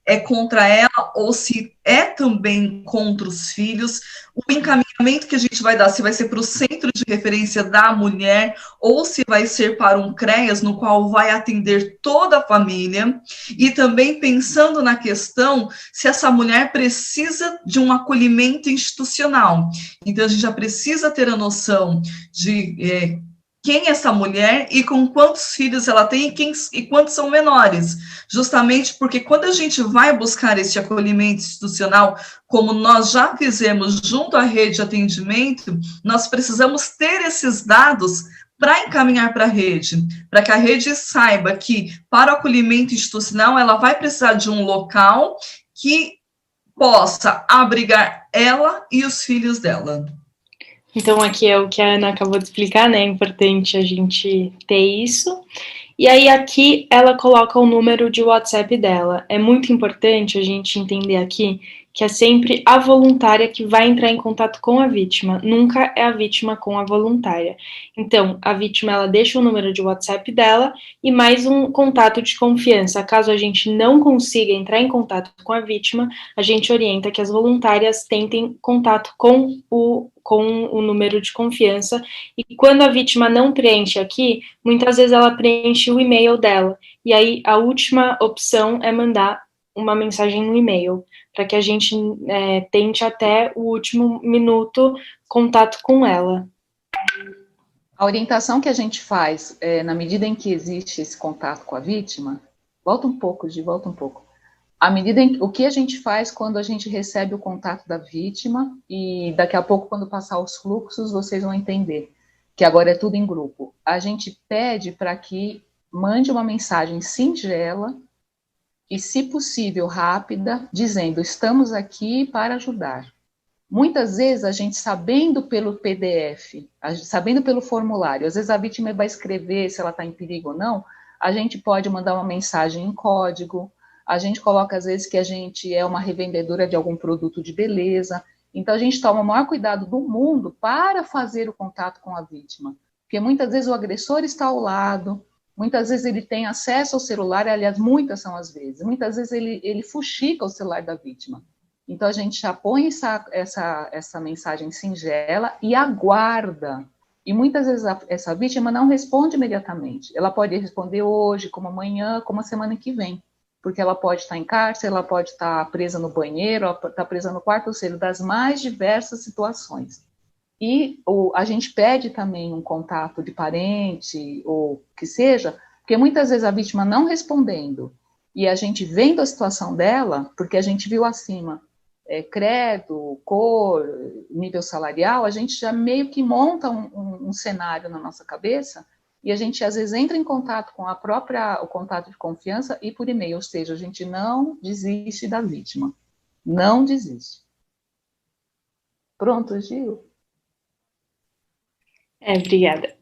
é contra ela ou se é também contra os filhos, o encaminhamento que a gente vai dar, se vai ser para o centro de referência da mulher ou se vai ser para um CREAS, no qual vai atender toda a família, e também pensando na questão se essa mulher precisa de um acolhimento institucional. Então, a gente já precisa ter a noção de quem é essa mulher e com quantos filhos ela tem e quantos são menores, justamente porque quando a gente vai buscar esse acolhimento institucional, como nós já fizemos junto à rede de atendimento, nós precisamos ter esses dados para encaminhar para a rede, para que a rede saiba que para o acolhimento institucional ela vai precisar de um local que possa abrigar ela e os filhos dela. Então, aqui é o que a Ana acabou de explicar, né? É importante a gente ter isso. E aí, aqui, ela coloca o número de WhatsApp dela. É muito importante a gente entender aqui que é sempre a voluntária que vai entrar em contato com a vítima, nunca é a vítima com a voluntária. Então, a vítima, ela deixa o número de WhatsApp dela e mais um contato de confiança. Caso a gente não consiga entrar em contato com a vítima, a gente orienta que as voluntárias tentem contato com o número de confiança, e quando a vítima não preenche aqui, muitas vezes ela preenche o e-mail dela, e aí a última opção é mandar uma mensagem no e-mail, para que a gente tente até o último minuto contato com ela. A orientação que a gente faz, na medida em que existe esse contato com a vítima, volta um pouco. O que a gente faz quando a gente recebe o contato da vítima, e daqui a pouco, quando passar os fluxos, vocês vão entender que agora é tudo em grupo. A gente pede para que mande uma mensagem singela e, se possível, rápida, dizendo: estamos aqui para ajudar. Muitas vezes a gente, sabendo pelo PDF, sabendo pelo formulário, às vezes a vítima vai escrever se ela está em perigo ou não, a gente pode mandar uma mensagem em código, a gente coloca às vezes que a gente é uma revendedora de algum produto de beleza, então a gente toma o maior cuidado do mundo para fazer o contato com a vítima, porque muitas vezes o agressor está ao lado, muitas vezes ele tem acesso ao celular, aliás, muitas são as vezes, muitas vezes ele fuxica o celular da vítima. Então, a gente já põe essa mensagem singela e aguarda. E muitas vezes essa vítima não responde imediatamente. Ela pode responder hoje, como amanhã, como a semana que vem. Porque ela pode estar em cárcere, ela pode estar presa no banheiro, ela pode estar presa no quarto, ou seja, das mais diversas situações. E a gente pede também um contato de parente, ou que seja, porque muitas vezes a vítima não respondendo, e a gente vendo a situação dela, porque a gente viu acima, credo, cor, nível salarial, a gente já meio que monta um cenário na nossa cabeça, e a gente às vezes entra em contato com o contato de confiança e por e-mail, ou seja, a gente não desiste da vítima. Não desiste. Pronto, Gil? Obrigada.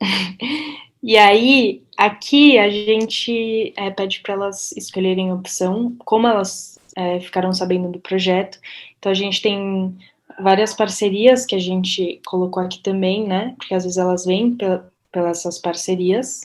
E aí, aqui a gente pede para elas escolherem a opção, como elas ficaram sabendo do projeto. Então, a gente tem várias parcerias que a gente colocou aqui também, né? Porque às vezes elas vêm pelas essas parcerias.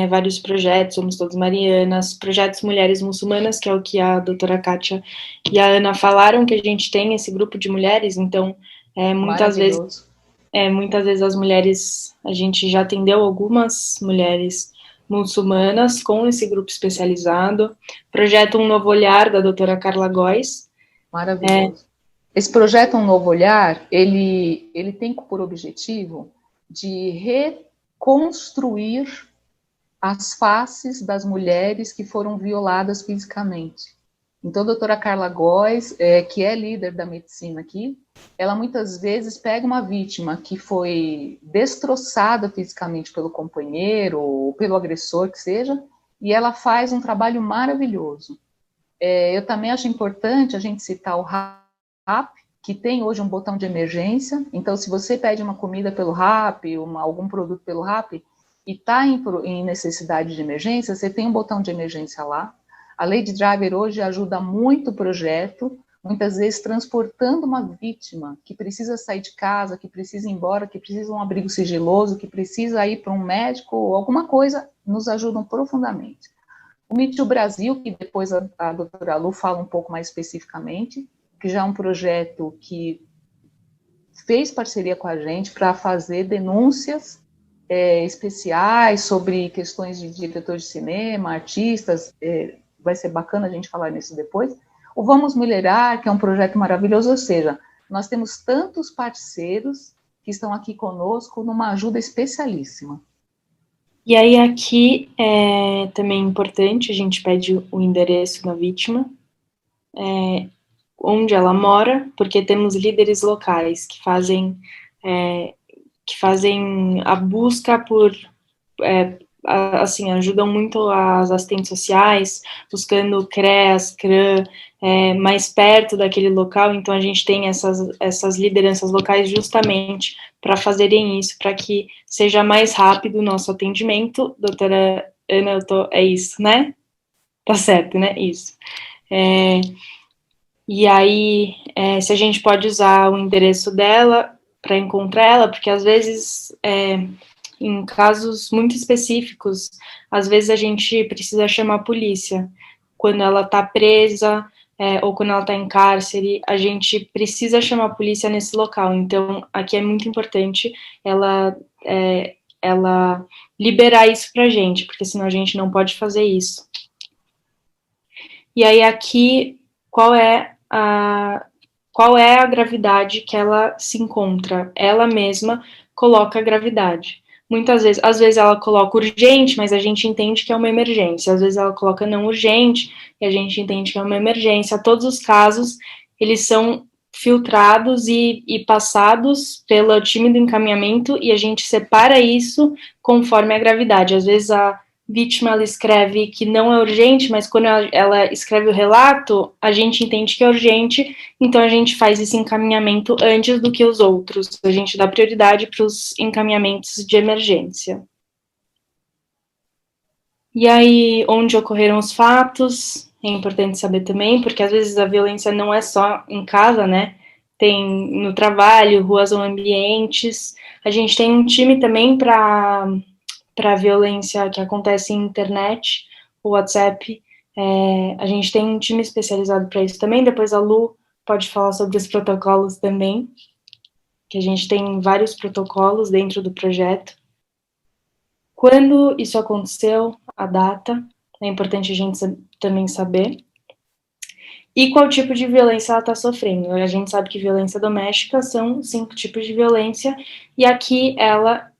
Vários projetos, Somos Todas Marianas, projetos Mulheres Muçulmanas, que é o que a doutora Kátia e a Ana falaram, que a gente tem esse grupo de mulheres, então, muitas vezes as mulheres, a gente já atendeu algumas mulheres muçulmanas com esse grupo especializado. Projeto Um Novo Olhar, da doutora Carla Góes. Maravilhoso. Esse projeto Um Novo Olhar, ele tem por objetivo de reconstruir as faces das mulheres que foram violadas fisicamente. Então, a doutora Carla Góes, que é líder da medicina aqui, ela muitas vezes pega uma vítima que foi destroçada fisicamente pelo companheiro ou pelo agressor, que seja, e ela faz um trabalho maravilhoso. Eu também acho importante a gente citar o RAP, que tem hoje um botão de emergência. Então, se você pede uma comida pelo RAP, algum produto pelo RAP, e está em necessidade de emergência, você tem um botão de emergência lá. A Lady Driver hoje ajuda muito o projeto, muitas vezes transportando uma vítima que precisa sair de casa, que precisa ir embora, que precisa de um abrigo sigiloso, que precisa ir para um médico ou alguma coisa, nos ajudam profundamente. O Me Too Brasil, que depois a doutora Lu fala um pouco mais especificamente, que já é um projeto que fez parceria com a gente para fazer denúncias especiais sobre questões de diretor de cinema, artistas, vai ser bacana a gente falar nisso depois. O Vamos Mulherar, que é um projeto maravilhoso, ou seja, nós temos tantos parceiros que estão aqui conosco numa ajuda especialíssima. E aí aqui é também importante, a gente pede o endereço da vítima, onde ela mora, porque temos líderes locais que fazem a busca por, assim, ajudam muito as assistentes sociais, buscando CREAS, CRAM, mais perto daquele local, então a gente tem essas lideranças locais justamente para fazerem isso, para que seja mais rápido o nosso atendimento. Doutora Ana, é isso, né? Tá certo, né? Isso. E aí, se a gente pode usar o endereço dela para encontrar ela, porque às vezes, em casos muito específicos, às vezes a gente precisa chamar a polícia. Quando ela está presa, ou quando ela está em cárcere, a gente precisa chamar a polícia nesse local. Então, aqui é muito importante ela liberar isso para a gente, porque senão a gente não pode fazer isso. E aí, aqui, qual é a gravidade que ela se encontra? Ela mesma coloca a gravidade. muitas vezes, às vezes ela coloca urgente, mas a gente entende que é uma emergência, às vezes ela coloca não urgente, e a gente entende que é uma emergência. Todos os casos, eles são filtrados e passados pelo time do encaminhamento, e a gente separa isso conforme a gravidade. Às vezes a vítima, ela escreve que não é urgente, mas quando ela escreve o relato, a gente entende que é urgente, então a gente faz esse encaminhamento antes do que os outros. A gente dá prioridade para os encaminhamentos de emergência. E aí, onde ocorreram os fatos, é importante saber também, porque às vezes a violência não é só em casa, né? Tem no trabalho, ruas ou ambientes. A gente tem um time também para a violência que acontece em internet, o WhatsApp. A gente tem um time especializado para isso também. Depois a Lu pode falar sobre os protocolos também, que a gente tem vários protocolos dentro do projeto. Quando isso aconteceu, a data, é importante a gente também saber. E qual tipo de violência ela está sofrendo. A gente sabe que violência doméstica são 5 tipos de violência, e aqui ela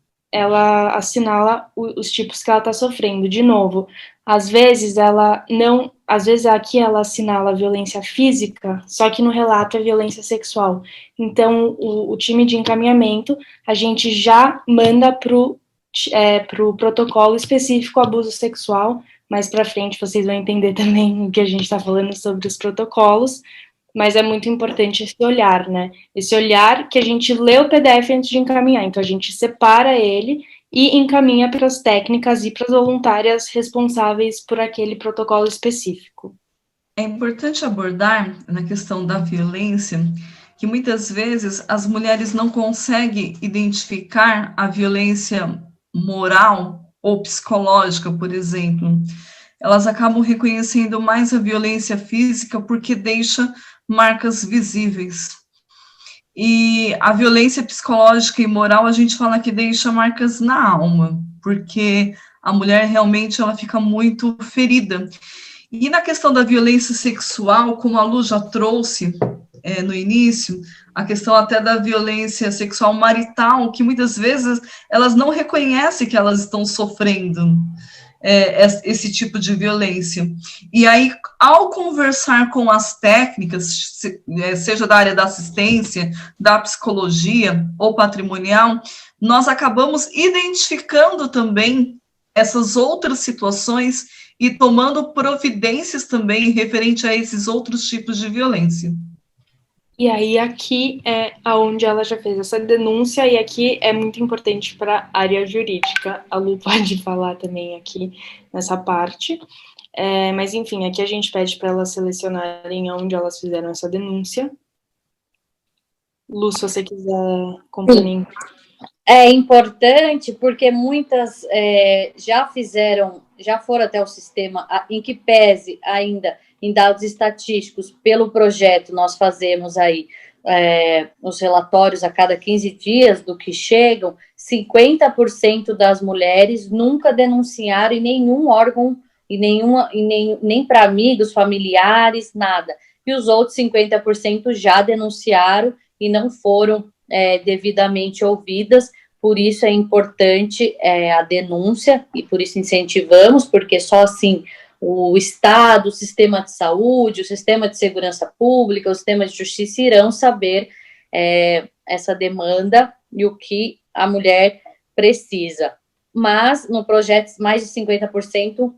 assinala os tipos que ela está sofrendo. De novo, às vezes aqui ela assinala a violência física, só que no relato é violência sexual. Então, o time de encaminhamento, a gente já manda para o protocolo específico abuso sexual. Mais para frente vocês vão entender também o que a gente está falando sobre os protocolos, mas é muito importante esse olhar, né? Esse olhar que a gente lê o PDF antes de encaminhar, então a gente separa ele e encaminha para as técnicas e para as voluntárias responsáveis por aquele protocolo específico. É importante abordar na questão da violência que muitas vezes as mulheres não conseguem identificar a violência moral ou psicológica, por exemplo. Elas acabam reconhecendo mais a violência física porque deixa marcas visíveis. E a violência psicológica e moral, a gente fala que deixa marcas na alma, porque a mulher realmente ela fica muito ferida. E na questão da violência sexual, como a Lu já trouxe no início, a questão até da violência sexual marital, que muitas vezes elas não reconhecem que elas estão sofrendo esse tipo de violência. E aí, ao conversar com as técnicas, seja da área da assistência, da psicologia ou patrimonial, nós acabamos identificando também essas outras situações e tomando providências também referente a esses outros tipos de violência. E aí aqui é aonde ela já fez essa denúncia, e aqui é muito importante para a área jurídica. A Lu pode falar também aqui nessa parte. Mas enfim, aqui a gente pede para elas selecionarem onde elas fizeram essa denúncia. Lu, se você quiser complementar. É importante porque muitas já foram até o sistema, em que pese ainda em dados estatísticos, pelo projeto nós fazemos aí os relatórios a cada 15 dias do que chegam, 50% das mulheres nunca denunciaram em nenhum órgão, nem para amigos, familiares, nada. E os outros 50% já denunciaram e não foram devidamente ouvidas. Por isso é importante a denúncia, e por isso incentivamos, porque só assim o Estado, o sistema de saúde, o sistema de segurança pública, o sistema de justiça irão saber essa demanda e o que a mulher precisa. Mas no projeto, mais de 50%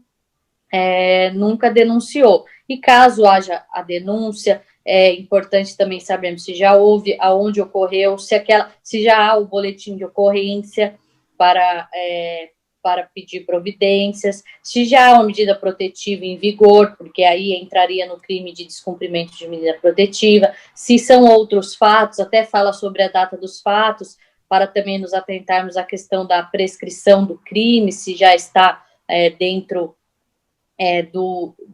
nunca denunciou. E caso haja a denúncia, é importante também sabermos se já houve, aonde ocorreu, se já há o boletim de ocorrência para pedir providências, se já há uma medida protetiva em vigor, porque aí entraria no crime de descumprimento de medida protetiva, se são outros fatos, até fala sobre a data dos fatos, para também nos atentarmos à questão da prescrição do crime, se já está dentro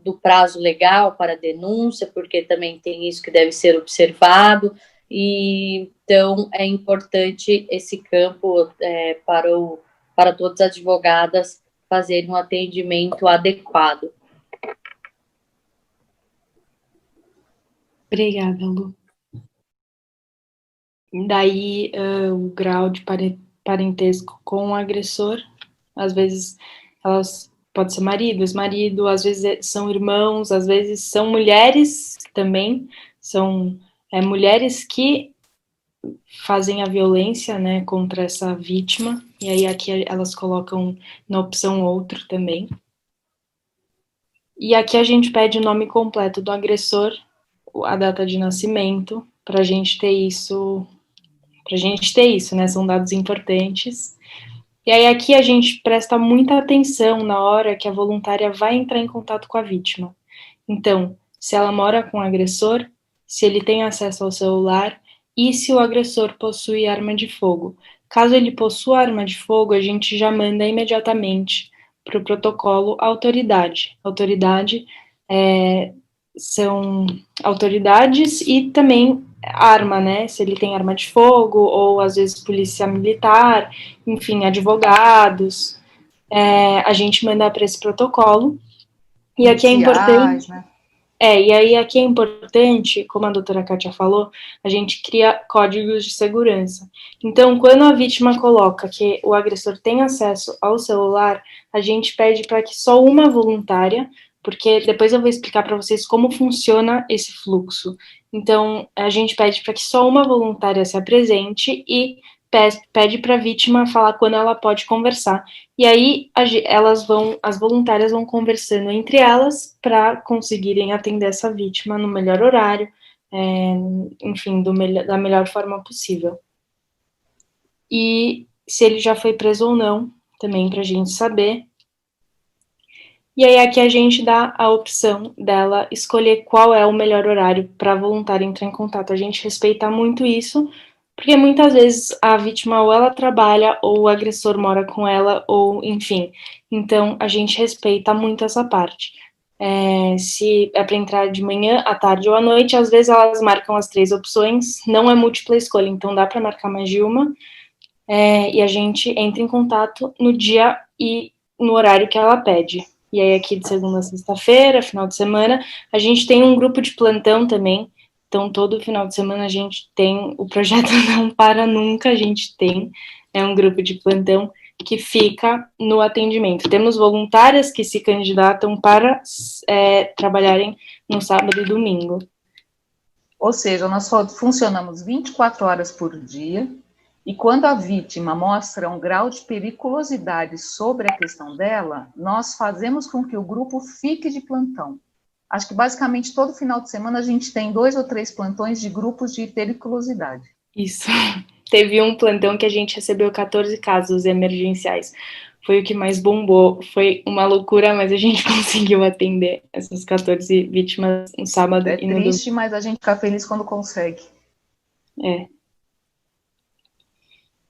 do prazo legal para denúncia, porque também tem isso que deve ser observado, e então é importante esse campo para todas as advogadas fazerem um atendimento adequado. Obrigada, Lu. Daí, o grau de parentesco com o agressor, às vezes elas pode ser marido, ex-marido, às vezes são irmãos, às vezes são mulheres também, são mulheres que fazem a violência, né, contra essa vítima, e aí aqui elas colocam na opção outro também. E aqui a gente pede o nome completo do agressor, a data de nascimento, para a gente ter isso, né, são dados importantes. E aí aqui a gente presta muita atenção na hora que a voluntária vai entrar em contato com a vítima. Então, se ela mora com o agressor, se ele tem acesso ao celular e se o agressor possui arma de fogo. Caso ele possua arma de fogo, a gente já manda imediatamente para o protocolo autoridade. Autoridade são autoridades e também arma, né? Se ele tem arma de fogo, ou às vezes polícia militar, enfim, advogados. A gente manda para esse protocolo. E aqui é importante. Né? E aí aqui é importante, como a doutora Kátia falou, a gente cria códigos de segurança. Então, quando a vítima coloca que o agressor tem acesso ao celular, a gente pede para que só uma voluntária, porque depois eu vou explicar para vocês como funciona esse fluxo. Então, a gente pede para que só uma voluntária se apresente e pede para a vítima falar quando ela pode conversar. E aí as voluntárias vão conversando entre elas para conseguirem atender essa vítima no melhor horário, enfim, da melhor forma possível. E se ele já foi preso ou não, também para a gente saber. E aí aqui a gente dá a opção dela escolher qual é o melhor horário para a voluntária entrar em contato. A gente respeita muito isso, porque muitas vezes a vítima ou ela trabalha, ou o agressor mora com ela, ou enfim. Então, a gente respeita muito essa parte. Se é para entrar de manhã, à tarde ou à noite, às vezes elas marcam as 3 opções, não é múltipla escolha, então dá para marcar mais de uma, e a gente entra em contato no dia e no horário que ela pede. E aí aqui de segunda a sexta-feira, final de semana, a gente tem um grupo de plantão também. Então, todo final de semana a gente tem, o projeto Não Para Nunca, a gente tem, um grupo de plantão que fica no atendimento. Temos voluntárias que se candidatam para trabalharem no sábado e domingo. Ou seja, nós funcionamos 24 horas por dia, e quando a vítima mostra um grau de periculosidade sobre a questão dela, nós fazemos com que o grupo fique de plantão. Acho que basicamente todo final de semana a gente tem 2 ou 3 plantões de grupos de periculosidade. Isso. Teve um plantão que a gente recebeu 14 casos emergenciais. Foi o que mais bombou. Foi uma loucura, mas a gente conseguiu atender essas 14 vítimas no sábado e no domingo. É triste, mas a gente fica feliz quando consegue.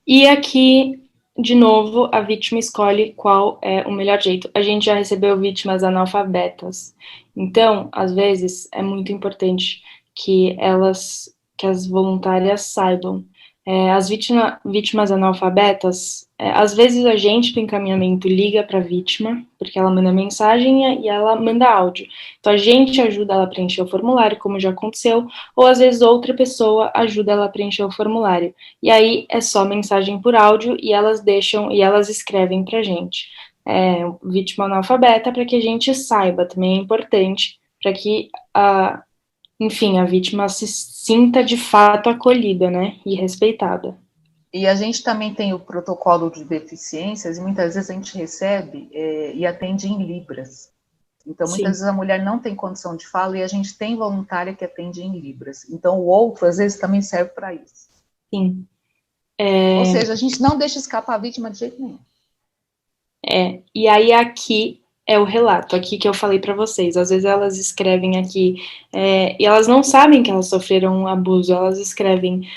E aqui, de novo, a vítima escolhe qual é o melhor jeito. A gente já recebeu vítimas analfabetas. Então, às vezes, é muito importante que as voluntárias saibam. As vítimas analfabetas, às vezes a gente do encaminhamento liga para a vítima, porque ela manda mensagem e ela manda áudio. Então a gente ajuda ela a preencher o formulário, como já aconteceu, ou às vezes outra pessoa ajuda ela a preencher o formulário. E aí é só mensagem por áudio e elas escrevem para a gente. Vítima analfabeta, para que a gente saiba, também é importante, para que enfim, a vítima se sinta de fato acolhida, né, e respeitada. E a gente também tem o protocolo de deficiências, e muitas vezes a gente recebe e atende em libras. Então, muitas vezes a mulher não tem condição de fala e a gente tem voluntária que atende em libras. Então, o outro, às vezes, também serve para isso. Sim. Ou seja, a gente não deixa escapar a vítima de jeito nenhum. E aí aqui é o relato, aqui que eu falei para vocês. Às vezes elas escrevem aqui, e elas não sabem que elas sofreram um abuso, elas escrevem,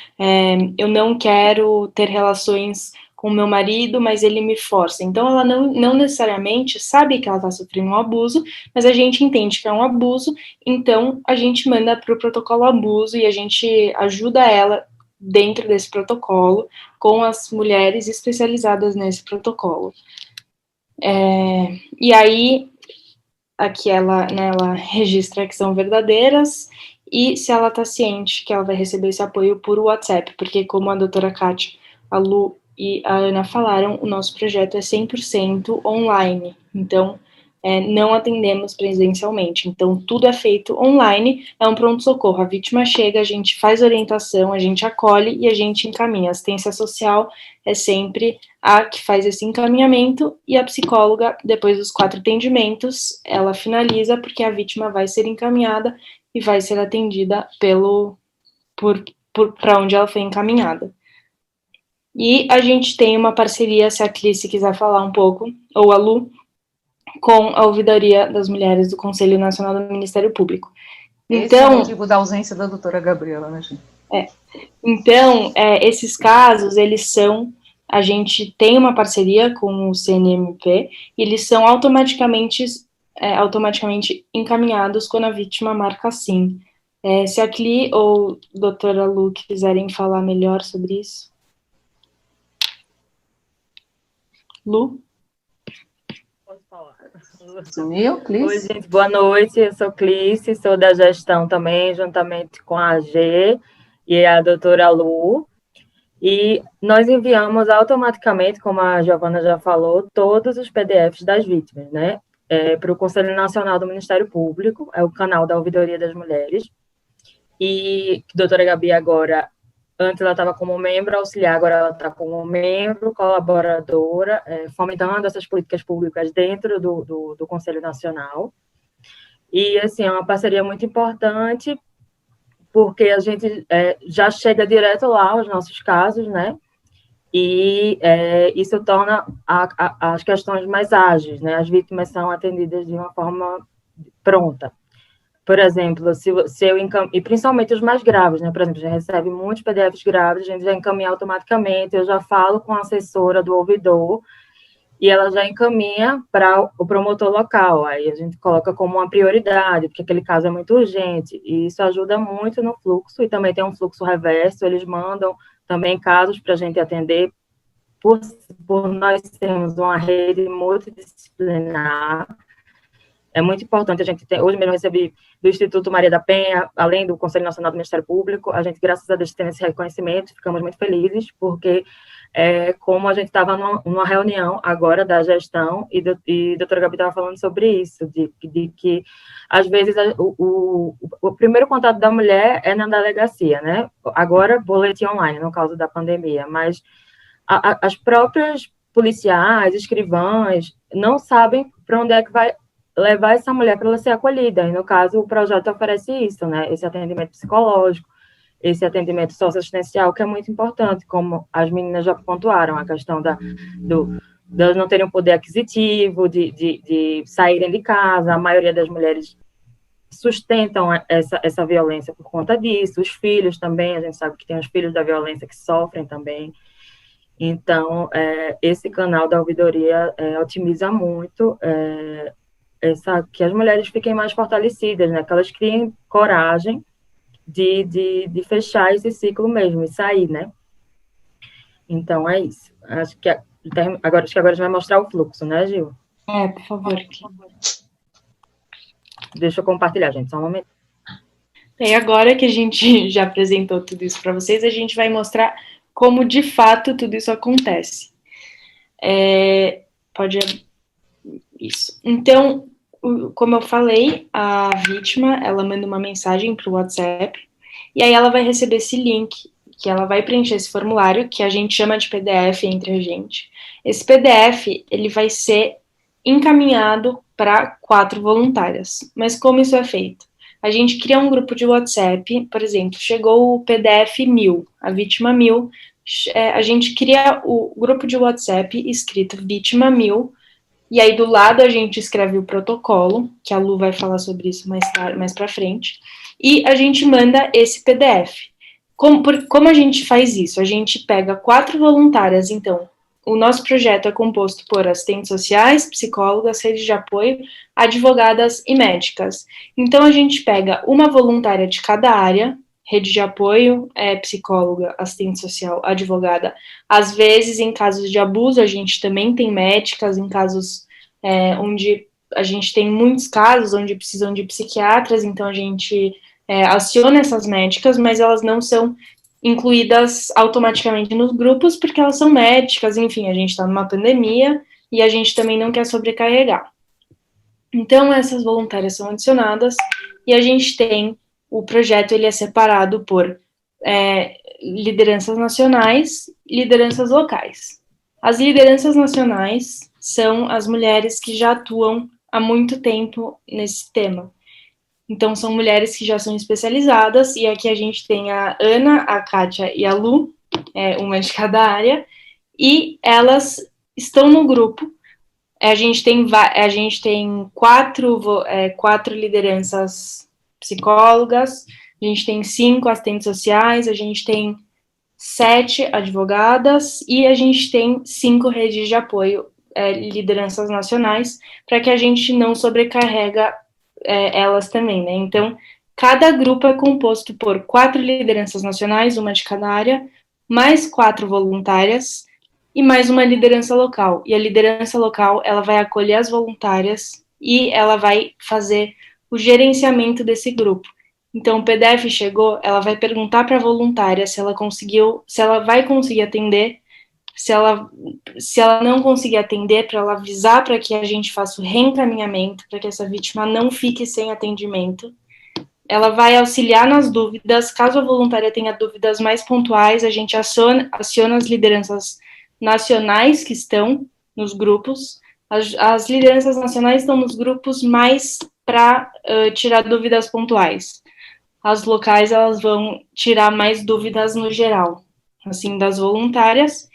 eu não quero ter relações com meu marido, mas ele me força. Então ela não necessariamente sabe que ela está sofrendo um abuso, mas a gente entende que é um abuso, então a gente manda para o protocolo abuso e a gente ajuda ela dentro desse protocolo, com as mulheres especializadas nesse protocolo. E aí, aqui ela registra que são verdadeiras, e se ela está ciente que ela vai receber esse apoio por WhatsApp, porque como a doutora Kátia, a Lu e a Ana falaram, o nosso projeto é 100% online, então não atendemos presencialmente, então tudo é feito online, é um pronto-socorro, a vítima chega, a gente faz orientação, a gente acolhe e a gente encaminha. A assistência social é sempre a que faz esse encaminhamento, e a psicóloga, depois dos 4 atendimentos, ela finaliza, porque a vítima vai ser encaminhada e vai ser atendida para onde ela foi encaminhada. E a gente tem uma parceria, se a Clícia quiser falar um pouco, ou a Lu, com a Ouvidoria das Mulheres do Conselho Nacional do Ministério Público. Então, esse é o motivo da ausência da doutora Gabriela, né, gente? Então, esses casos, a gente tem uma parceria com o CNMP, e eles são automaticamente encaminhados quando a vítima marca sim. Se a Cli ou a doutora Lu quiserem falar melhor sobre isso. Lu? Posso falar? Sumiu, Clícia? Oi, gente, boa noite, eu sou Clícia, sou da gestão também, juntamente com a AG e a doutora Lu, e nós enviamos automaticamente, como a Giovana já falou, todos os PDFs das vítimas, né, para o Conselho Nacional do Ministério Público, é o canal da Ouvidoria das Mulheres, e a doutora Gabi agora, antes ela estava como membro auxiliar, agora ela está como membro colaboradora, fomentando essas políticas públicas dentro do Conselho Nacional. E, assim, é uma parceria muito importante, porque a gente já chega direto lá aos nossos casos, né? E isso torna as questões mais ágeis, né? As vítimas são atendidas de uma forma pronta. Por exemplo, e principalmente os mais graves, né? Por exemplo, a gente recebe muitos PDFs graves, a gente já encaminha automaticamente, eu já falo com a assessora do ouvidor, e ela já encaminha para o promotor local, aí a gente coloca como uma prioridade, porque aquele caso é muito urgente, e isso ajuda muito no fluxo, e também tem um fluxo reverso, eles mandam também casos para a gente atender, por nós termos uma rede multidisciplinar. É muito importante, a gente tem, hoje mesmo eu recebi do Instituto Maria da Penha, além do Conselho Nacional do Ministério Público, a gente, graças a Deus, tem esse reconhecimento, ficamos muito felizes, porque como a gente estava numa reunião agora da gestão, e a doutora Gabi estava falando sobre isso, de que, às vezes, o primeiro contato da mulher é na delegacia, né? Agora, boletim online, no caso da pandemia, mas as próprias policiais, escrivãs, não sabem para onde é que vai levar essa mulher para ela ser acolhida, e no caso o projeto oferece isso, né, esse atendimento psicológico, esse atendimento socioassistencial, que é muito importante, como as meninas já pontuaram, a questão de não terem um poder aquisitivo, de saírem de casa, a maioria das mulheres sustentam essa violência por conta disso, os filhos também, a gente sabe que tem os filhos da violência que sofrem também. Então, esse canal da ouvidoria otimiza muito que as mulheres fiquem mais fortalecidas, né? Que elas criem coragem de fechar esse ciclo mesmo e sair, né? Então, é isso. Acho que agora a gente vai mostrar o fluxo, né, Gil? Por favor. Deixa eu compartilhar, gente, só um momento. E agora que a gente já apresentou tudo isso para vocês, a gente vai mostrar como, de fato, tudo isso acontece. Isso. Então, como eu falei, a vítima, ela manda uma mensagem para o WhatsApp, e aí ela vai receber esse link, que ela vai preencher esse formulário, que a gente chama de PDF entre a gente. Esse PDF, ele vai ser encaminhado para 4 voluntárias. Mas como isso é feito? A gente cria um grupo de WhatsApp, por exemplo, chegou o PDF 1000, a vítima 1000, a gente cria o grupo de WhatsApp escrito vítima 1000, e aí do lado a gente escreve o protocolo, que a Lu vai falar sobre isso mais para frente, e a gente manda esse PDF. Como a gente faz isso? A gente pega 4 voluntárias, então, o nosso projeto é composto por assistentes sociais, psicólogas, redes de apoio, advogadas e médicas. Então, a gente pega uma voluntária de cada área, rede de apoio, psicóloga, assistente social, advogada. Às vezes, em casos de abuso, a gente também tem médicas, em casos onde a gente tem muitos casos onde precisam de psiquiatras, então a gente aciona essas médicas, mas elas não são incluídas automaticamente nos grupos, porque elas são médicas, enfim, a gente está numa pandemia e a gente também não quer sobrecarregar. Então, essas voluntárias são adicionadas e a gente tem, o projeto ele é separado por lideranças nacionais, lideranças locais. As lideranças nacionais são as mulheres que já atuam há muito tempo nesse tema. Então, são mulheres que já são especializadas, e aqui a gente tem a Ana, a Kátia e a Lu, uma de cada área, e elas estão no grupo. A gente tem quatro lideranças psicólogas, a gente tem 5 assistentes sociais, a gente tem 7 advogadas e a gente tem 5 redes de apoio, lideranças nacionais, para que a gente não sobrecarrega elas também, né? Então, cada grupo é composto por 4 lideranças nacionais, uma de cada área, mais 4 voluntárias e mais uma liderança local. E a liderança local, ela vai acolher as voluntárias e ela vai fazer o gerenciamento desse grupo. Então, o PDF chegou, ela vai perguntar para a voluntária se ela vai conseguir atender, se ela não conseguir atender, para ela avisar para que a gente faça o reencaminhamento, para que essa vítima não fique sem atendimento. Ela vai auxiliar nas dúvidas, caso a voluntária tenha dúvidas mais pontuais, a gente aciona as lideranças nacionais que estão nos grupos. As lideranças nacionais estão nos grupos mais para tirar dúvidas pontuais. As locais, elas vão tirar mais dúvidas no geral, assim, das voluntárias.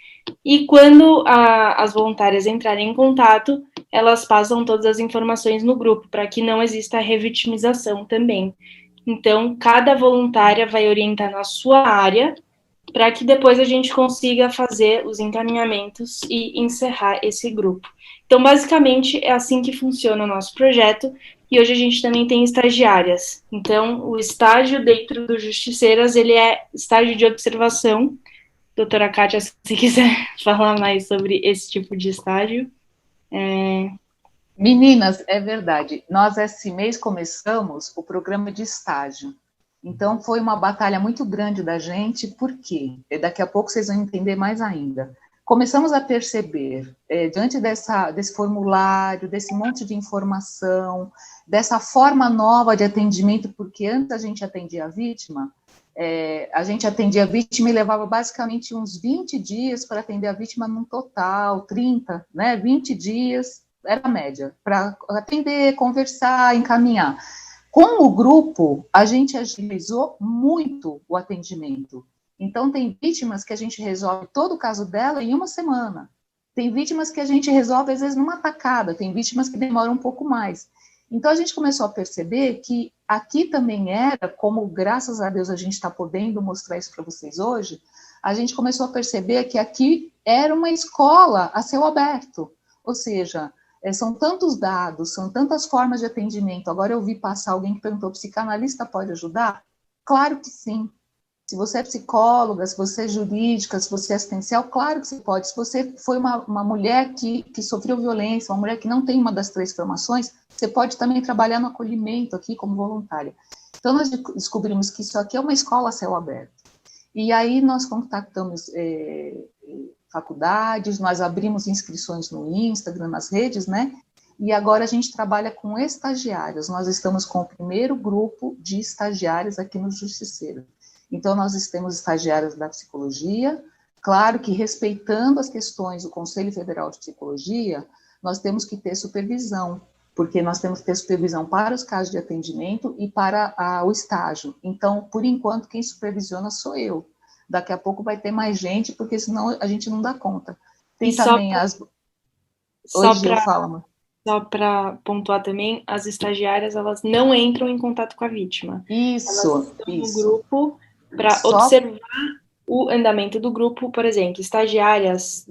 E quando as voluntárias entrarem em contato, elas passam todas as informações no grupo, para que não exista revitimização também. Então, cada voluntária vai orientar na sua área, para que depois a gente consiga fazer os encaminhamentos e encerrar esse grupo. Então, basicamente, é assim que funciona o nosso projeto, e hoje a gente também tem estagiárias. Então, o estágio dentro do Justiceiras, ele é estágio de observação. Doutora Kátia, se quiser falar mais sobre esse tipo de estágio. Meninas, é verdade. Nós, esse mês, começamos o programa de estágio. Então, foi uma batalha muito grande da gente, por quê? Daqui a pouco vocês vão entender mais ainda. Começamos a perceber, diante desse formulário, desse monte de informação, dessa forma nova de atendimento, porque antes a gente atendia a vítima e levava basicamente uns 20 dias para atender a vítima num total, 30, né, 20 dias, era a média, para atender, conversar, encaminhar. Com o grupo, a gente agilizou muito o atendimento. Então, tem vítimas que a gente resolve todo o caso dela em uma semana. Tem vítimas que a gente resolve, às vezes, numa tacada. Tem vítimas que demoram um pouco mais. Então, a gente começou a perceber que aqui também era, como graças a Deus a gente está podendo mostrar isso para vocês hoje, a gente começou a perceber que aqui era uma escola a céu aberto. Ou seja, são tantos dados, são tantas formas de atendimento. Agora eu vi passar alguém que perguntou, psicanalista pode ajudar? Claro que sim. Se você é psicóloga, se você é jurídica, se você é assistencial, claro que você pode. Se você foi uma mulher que sofreu violência, uma mulher que não tem uma das 3 formações, você pode também trabalhar no acolhimento aqui como voluntária. Então, nós descobrimos que isso aqui é uma escola a céu aberto. E aí nós contactamos faculdades, nós abrimos inscrições no Instagram, nas redes, né? E agora a gente trabalha com estagiários. Nós estamos com o primeiro grupo de estagiários aqui no Justiceiro. Então, nós temos estagiários da psicologia, claro que respeitando as questões do Conselho Federal de Psicologia, nós temos que ter supervisão, porque nós temos que ter supervisão para os casos de atendimento e para o estágio. Então, por enquanto, quem supervisiona sou eu. Daqui a pouco vai ter mais gente, porque senão a gente não dá conta. Tem também Só para pontuar também, as estagiárias, elas não entram em contato com a vítima. Isso. Elas estão no grupo para observar o andamento do grupo. Por exemplo, estagiárias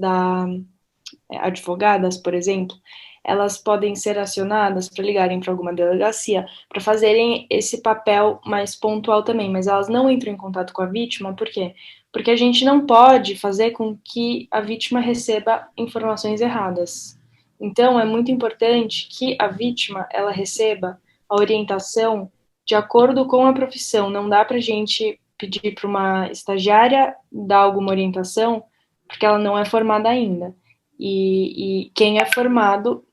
advogadas, por exemplo, elas podem ser acionadas para ligarem para alguma delegacia, para fazerem esse papel mais pontual também, mas elas não entram em contato com a vítima, por quê? Porque a gente não pode fazer com que a vítima receba informações erradas. Então, é muito importante que a vítima, ela receba a orientação de acordo com a profissão. Não dá para a gente pedir para uma estagiária dar alguma orientação, porque ela não é formada ainda. E quem é formado,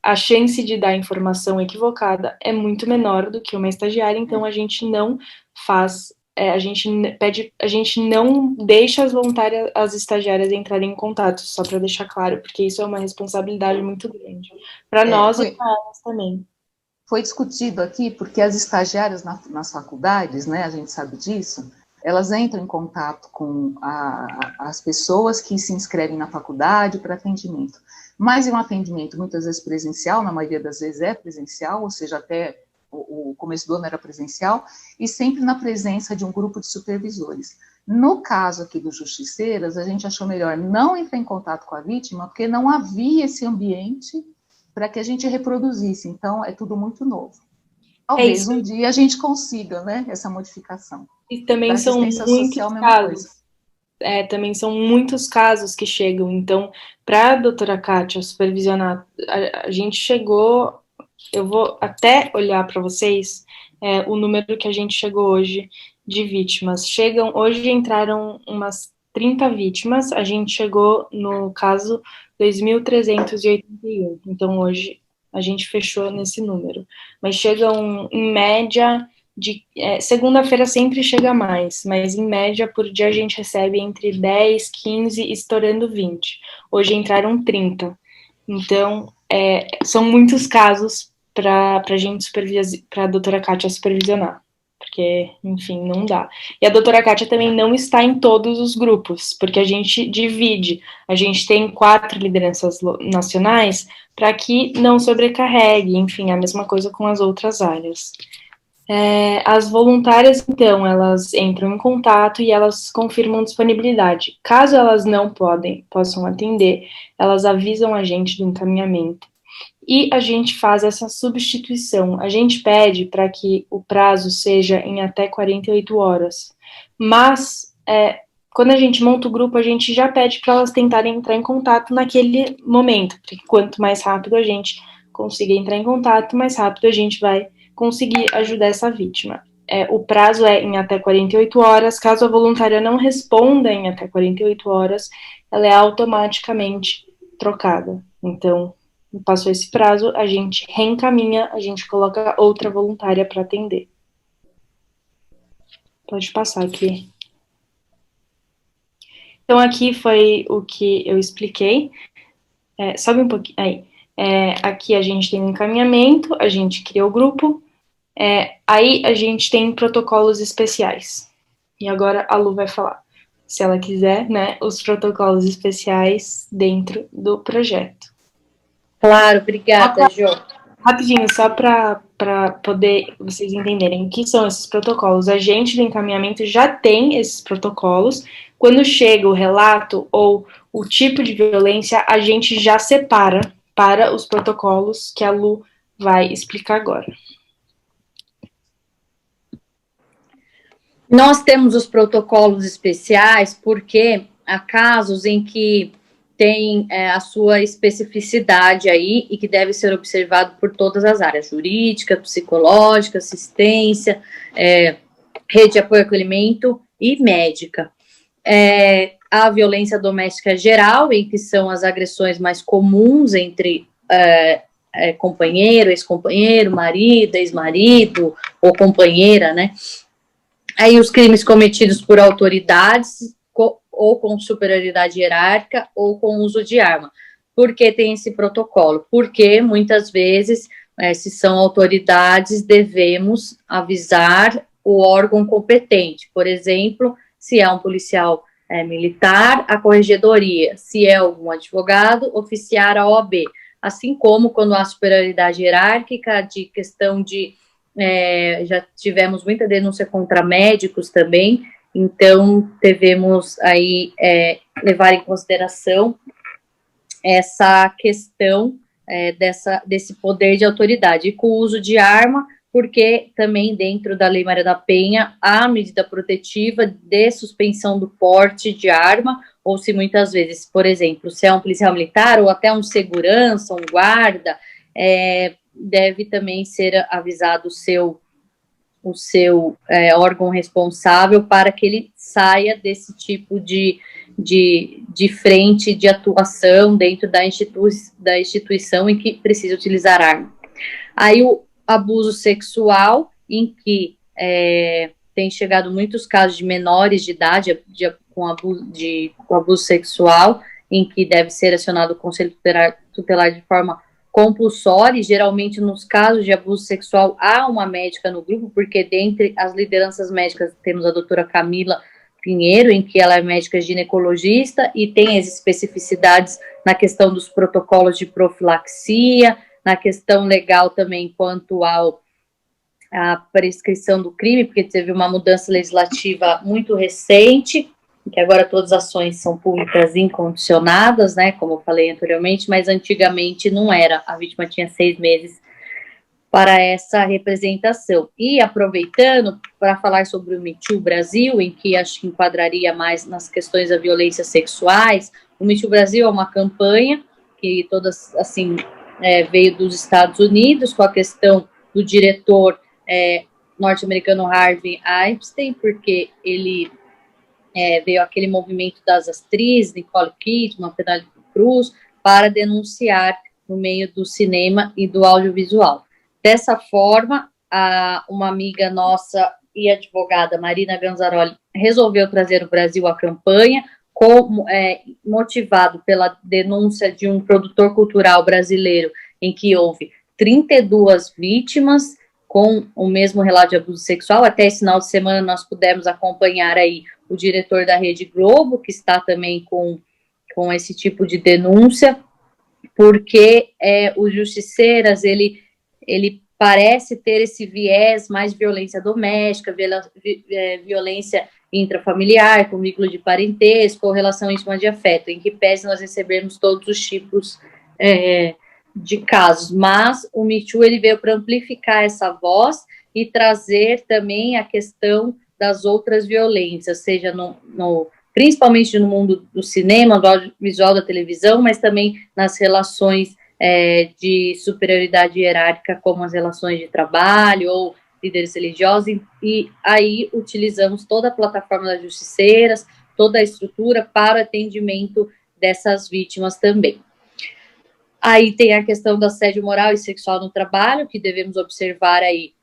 a chance de dar informação equivocada é muito menor do que uma estagiária, então a gente não faz, a gente não deixa as voluntárias, as estagiárias entrarem em contato, só para deixar claro, porque isso é uma responsabilidade muito grande. Para nós e para elas também. Foi discutido aqui, porque as estagiárias nas faculdades, né, a gente sabe disso, elas entram em contato com as pessoas que se inscrevem na faculdade para atendimento. Mas é um atendimento muitas vezes presencial, na maioria das vezes é presencial, ou seja, até o começo do ano era presencial, e sempre na presença de um grupo de supervisores. No caso aqui dos justiceiras, a gente achou melhor não entrar em contato com a vítima, porque não havia esse ambiente para que a gente reproduzisse, então é tudo muito novo. Talvez um dia a gente consiga, né, essa modificação. E também são muitos casos. Também são muitos casos que chegam, então, para a doutora Kátia supervisionar, a gente chegou, eu vou até olhar para vocês o número que a gente chegou hoje de vítimas. Hoje entraram umas 30 vítimas, a gente chegou no caso 2.381, então hoje a gente fechou nesse número, mas chegam em média, segunda-feira sempre chega mais, mas em média por dia a gente recebe entre 10, 15, estourando 20, hoje entraram 30, então são muitos casos para a gente para a doutora Kátia supervisionar, porque, enfim, não dá. E a doutora Kátia também não está em todos os grupos, porque a gente divide, a gente tem 4 lideranças nacionais para que não sobrecarregue, enfim, a mesma coisa com as outras áreas. As voluntárias, então, elas entram em contato e elas confirmam disponibilidade. Caso elas não possam atender, elas avisam a gente do encaminhamento. E a gente faz essa substituição. A gente pede para que o prazo seja em até 48 horas. Mas, quando a gente monta o grupo, a gente já pede para elas tentarem entrar em contato naquele momento. Porque quanto mais rápido a gente conseguir entrar em contato, mais rápido a gente vai conseguir ajudar essa vítima. O prazo é em até 48 horas. Caso a voluntária não responda em até 48 horas, ela é automaticamente trocada. Então, passou esse prazo, a gente reencaminha, a gente coloca outra voluntária para atender. Pode passar aqui. Então, aqui foi o que eu expliquei. Sobe um pouquinho. Aí. Aqui a gente tem um encaminhamento, a gente cria o grupo. Aí a gente tem protocolos especiais. E agora a Lu vai falar, se ela quiser, né, os protocolos especiais dentro do projeto. Claro, obrigada, Jo. Rapidinho, só para poder vocês entenderem o que são esses protocolos. A gente do encaminhamento já tem esses protocolos. Quando chega o relato ou o tipo de violência, a gente já separa para os protocolos que a Lu vai explicar agora. Nós temos os protocolos especiais porque há casos em que tem a sua especificidade aí e que deve ser observado por todas as áreas, jurídica, psicológica, assistência, rede de apoio ao acolhimento e médica. A violência doméstica geral, em que são as agressões mais comuns entre companheiro, ex-companheiro, marido, ex-marido ou companheira, né? Aí os crimes cometidos por autoridades ou com superioridade hierárquica, ou com uso de arma. Por que tem esse protocolo? Porque, muitas vezes, se são autoridades, devemos avisar o órgão competente. Por exemplo, se é um policial militar, a corregedoria. Se é algum advogado, oficiar a OAB. Assim como, quando há superioridade hierárquica, de questão de... já tivemos muita denúncia contra médicos também, então devemos aí levar em consideração essa questão desse poder de autoridade, e com o uso de arma, porque também dentro da Lei Maria da Penha há medida protetiva de suspensão do porte de arma, ou se muitas vezes, por exemplo, se é um policial militar ou até um segurança, um guarda, deve também ser avisado o seu o seu órgão responsável para que ele saia desse tipo de frente de atuação dentro da instituição em que precisa utilizar arma. Aí o abuso sexual, em que tem chegado muitos casos de menores de idade com abuso sexual, em que deve ser acionado o Conselho Tutelar de forma compulsória, e geralmente nos casos de abuso sexual há uma médica no grupo, porque dentre as lideranças médicas temos a doutora Camila Pinheiro, em que ela é médica ginecologista e tem as especificidades na questão dos protocolos de profilaxia, na questão legal também quanto à prescrição do crime, porque teve uma mudança legislativa muito recente, que agora todas as ações são públicas incondicionadas, né, como eu falei anteriormente, mas antigamente não era, a vítima tinha 6 meses para essa representação. E aproveitando para falar sobre o Me Too Brasil, em que acho que enquadraria mais nas questões da violência sexuais, o Me Too Brasil é uma campanha que todas, assim, veio dos Estados Unidos, com a questão do diretor norte-americano Harvey Weinstein, porque ele veio aquele movimento das atrizes, Nicole Kidman, Penélope Cruz, para denunciar no meio do cinema e do audiovisual. Dessa forma, uma amiga nossa e advogada, Marina Ganzaroli, resolveu trazer o Brasil à campanha, motivado pela denúncia de um produtor cultural brasileiro, em que houve 32 vítimas com o mesmo relato de abuso sexual. Até esse final de semana nós pudemos acompanhar aí o diretor da Rede Globo, que está também com esse tipo de denúncia, porque o Justiceiras, ele parece ter esse viés mais de violência doméstica, violência intrafamiliar, com vínculo de parentesco ou relação íntima de afeto, em que pese nós recebemos todos os tipos de casos, mas o Me Too ele veio para amplificar essa voz e trazer também a questão das outras violências, seja principalmente no mundo do cinema, do audiovisual, da televisão, mas também nas relações de superioridade hierárquica, como as relações de trabalho ou líderes religiosos, e aí utilizamos toda a plataforma das justiceiras, toda a estrutura para o atendimento dessas vítimas também. Aí tem a questão do assédio moral e sexual no trabalho, que devemos observar aí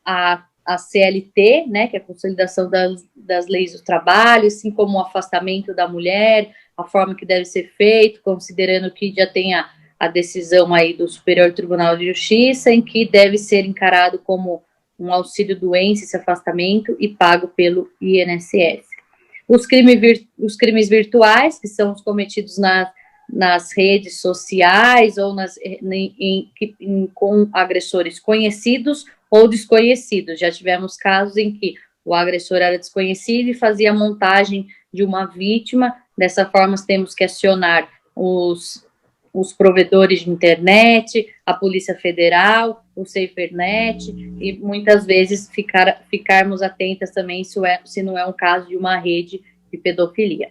a CLT, né, que é a Consolidação das Leis do Trabalho, assim como o afastamento da mulher, a forma que deve ser feito, considerando que já tem a decisão aí do Superior Tribunal de Justiça, em que deve ser encarado como um auxílio-doença, esse afastamento, e pago pelo INSS. Os crimes virtuais, que são os cometidos nas redes sociais ou com agressores conhecidos ou desconhecidos. Já tivemos casos em que o agressor era desconhecido e fazia a montagem de uma vítima. Dessa forma, temos que acionar os provedores de internet, a Polícia Federal, o SaferNet, e muitas vezes ficarmos atentas também se não é um caso de uma rede de pedofilia.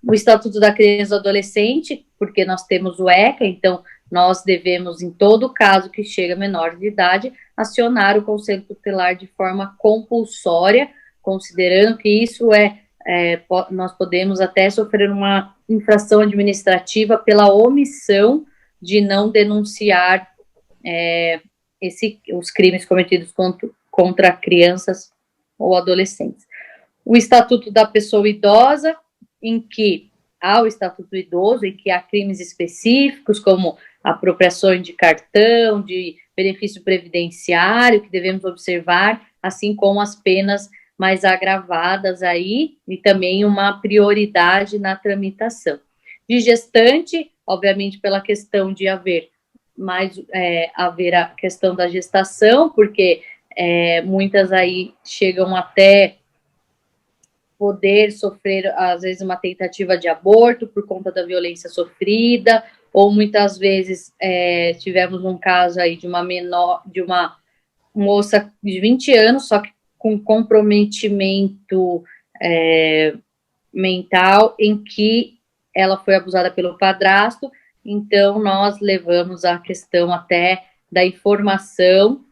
O Estatuto da Criança e do Adolescente, porque nós temos o ECA, então nós devemos, em todo caso que chega menor de idade, acionar o Conselho Tutelar de forma compulsória, considerando que isso nós podemos até sofrer uma infração administrativa pela omissão de não denunciar os crimes cometidos contra crianças ou adolescentes. O Estatuto da Pessoa Idosa, em que há o Estatuto do Idoso, em que há crimes específicos, como apropriações de cartão, de benefício previdenciário, que devemos observar, assim como as penas mais agravadas aí, e também uma prioridade na tramitação. De gestante, obviamente, pela questão de haver a questão da gestação, porque muitas aí chegam até poder sofrer, às vezes, uma tentativa de aborto por conta da violência sofrida, ou muitas vezes tivemos um caso aí de uma moça de 20 anos, só que com comprometimento mental, em que ela foi abusada pelo padrasto. Então nós levamos a questão até da informação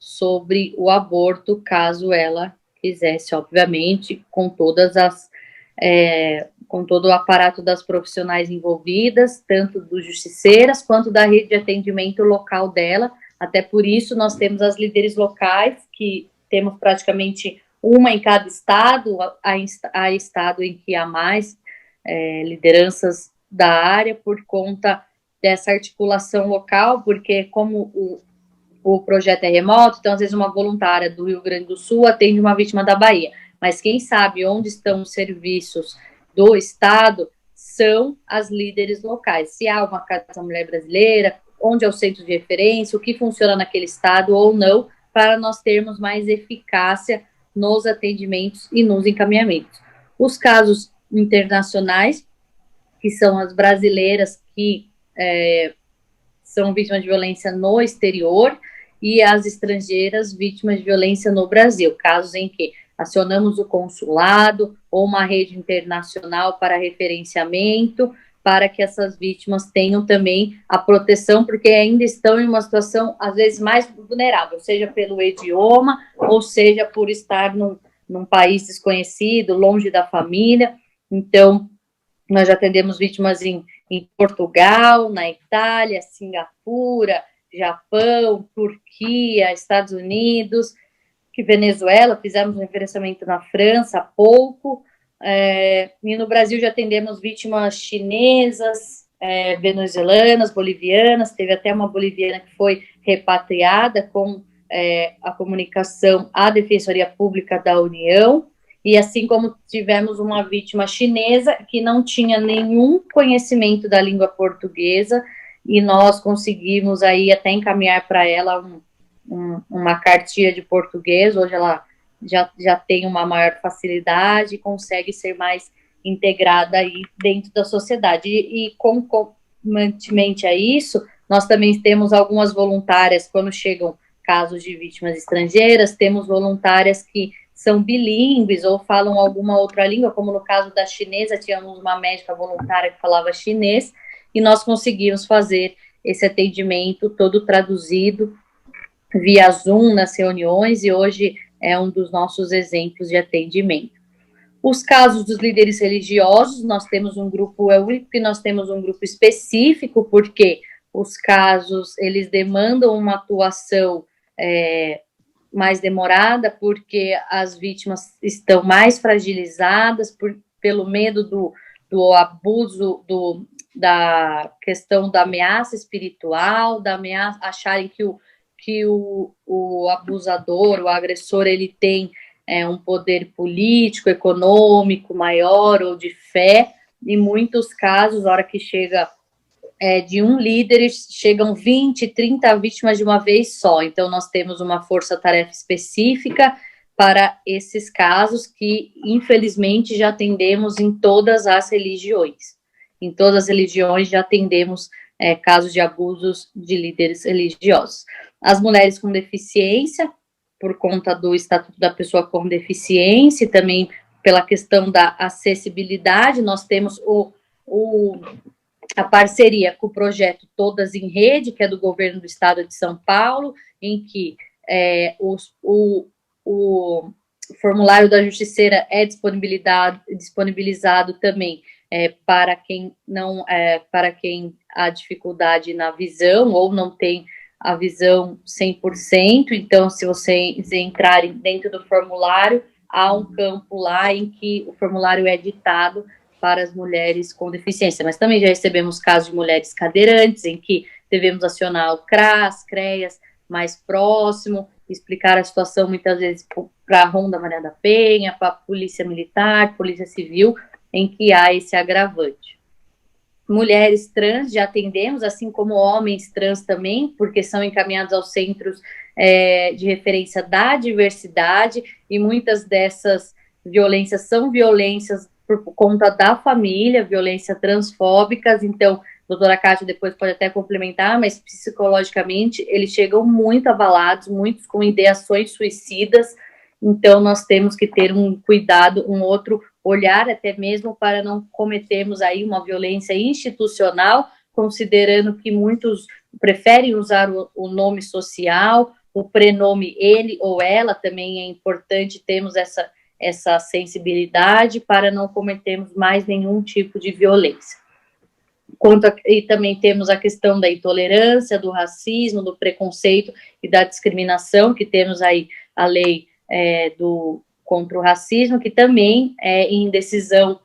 sobre o aborto, caso ela quisesse, obviamente, com todas as com todo o aparato das profissionais envolvidas, tanto dos justiceiras quanto da rede de atendimento local dela. Até por isso nós temos as líderes locais, que temos praticamente uma em cada estado, há estado em que há mais lideranças da área por conta dessa articulação local, porque como o projeto é remoto, então às vezes uma voluntária do Rio Grande do Sul atende uma vítima da Bahia, mas quem sabe onde estão os serviços do estado são as líderes locais. Se há uma Casa da Mulher Brasileira, onde é o centro de referência, o que funciona naquele estado ou não, para nós termos mais eficácia nos atendimentos e nos encaminhamentos. Os casos internacionais, que são as brasileiras que são vítimas de violência no exterior, e as estrangeiras vítimas de violência no Brasil, casos em que acionamos o consulado ou uma rede internacional para referenciamento, para que essas vítimas tenham também a proteção, porque ainda estão em uma situação, às vezes, mais vulnerável, seja pelo idioma, ou seja por estar num país desconhecido, longe da família. Então, nós já atendemos vítimas em Portugal, na Itália, Singapura, Japão, Turquia, Estados Unidos, que Venezuela, fizemos um referenciamento na França há pouco, e no Brasil já atendemos vítimas chinesas, venezuelanas, bolivianas, teve até uma boliviana que foi repatriada com a comunicação à Defensoria Pública da União, e assim como tivemos uma vítima chinesa que não tinha nenhum conhecimento da língua portuguesa, e nós conseguimos aí até encaminhar para ela uma cartilha de português. Hoje ela já tem uma maior facilidade e consegue ser mais integrada aí dentro da sociedade. E concomitantemente a isso, nós também temos algumas voluntárias, quando chegam casos de vítimas estrangeiras, temos voluntárias que são bilíngues ou falam alguma outra língua, como no caso da chinesa, tínhamos uma médica voluntária que falava chinês, e nós conseguimos fazer esse atendimento todo traduzido via Zoom nas reuniões, e hoje é um dos nossos exemplos de atendimento. Os casos dos líderes religiosos, nós temos um grupo, é único que nós temos um grupo específico, porque os casos, eles demandam uma atuação mais demorada, porque as vítimas estão mais fragilizadas pelo medo do abuso, da questão da ameaça espiritual, da ameaça, acharem que o abusador, o agressor, ele tem um poder político, econômico maior ou de fé. Em muitos casos, na hora que chega de um líder, chegam 20, 30 vítimas de uma vez só. Então, nós temos uma força-tarefa específica para esses casos que, infelizmente, já atendemos em todas as religiões. Em todas as religiões já atendemos casos de abusos de líderes religiosos. As mulheres com deficiência, por conta do Estatuto da Pessoa com Deficiência, e também pela questão da acessibilidade, nós temos a parceria com o projeto Todas em Rede, que é do governo do estado de São Paulo, em que o formulário da justiceira é disponibilizado também para quem há dificuldade na visão ou não tem a visão 100%. Então, se vocês entrarem dentro do formulário, há um campo lá em que o formulário é ditado para as mulheres com deficiência. Mas também já recebemos casos de mulheres cadeirantes, em que devemos acionar o CRAS, CREAS, mais próximo, explicar a situação muitas vezes para a Ronda Maria da Penha, para a Polícia Militar, Polícia Civil, em que há esse agravante. Mulheres trans já atendemos, assim como homens trans também, porque são encaminhados aos centros de referência da diversidade, e muitas dessas violências são violências por conta da família, violência transfóbicas. Então, a doutora Kátia depois pode até complementar, mas psicologicamente eles chegam muito abalados, muitos com ideações suicidas. Então, nós temos que ter um cuidado, um outro olhar, até mesmo para não cometermos aí uma violência institucional, considerando que muitos preferem usar o nome social o prenome ele ou ela, também é importante termos essa sensibilidade para não cometermos mais nenhum tipo de violência. E também temos a questão da intolerância, do racismo, do preconceito e da discriminação, que temos aí a lei contra o racismo, que também é em decisão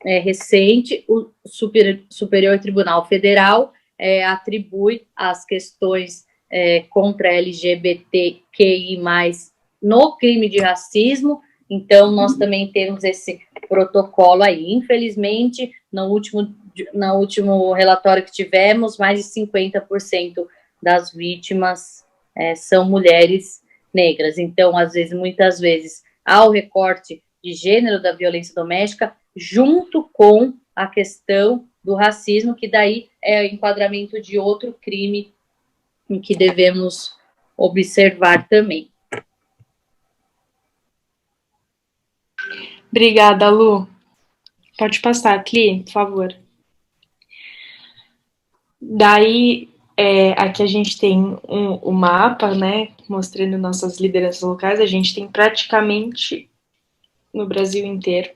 recente, o Superior Tribunal Federal atribui as questões contra LGBTQI+, no crime de racismo. Então, nós também temos esse protocolo aí. Infelizmente, no último relatório que tivemos, mais de 50% das vítimas são mulheres negras. Então, muitas vezes, há o recorte de gênero da violência doméstica, junto com a questão do racismo, que daí é o enquadramento de outro crime em que devemos observar também. Obrigada, Lu. Pode passar, Cli, por favor. Daí, aqui a gente tem o mapa, né, mostrando nossas lideranças locais. A gente tem praticamente no Brasil inteiro.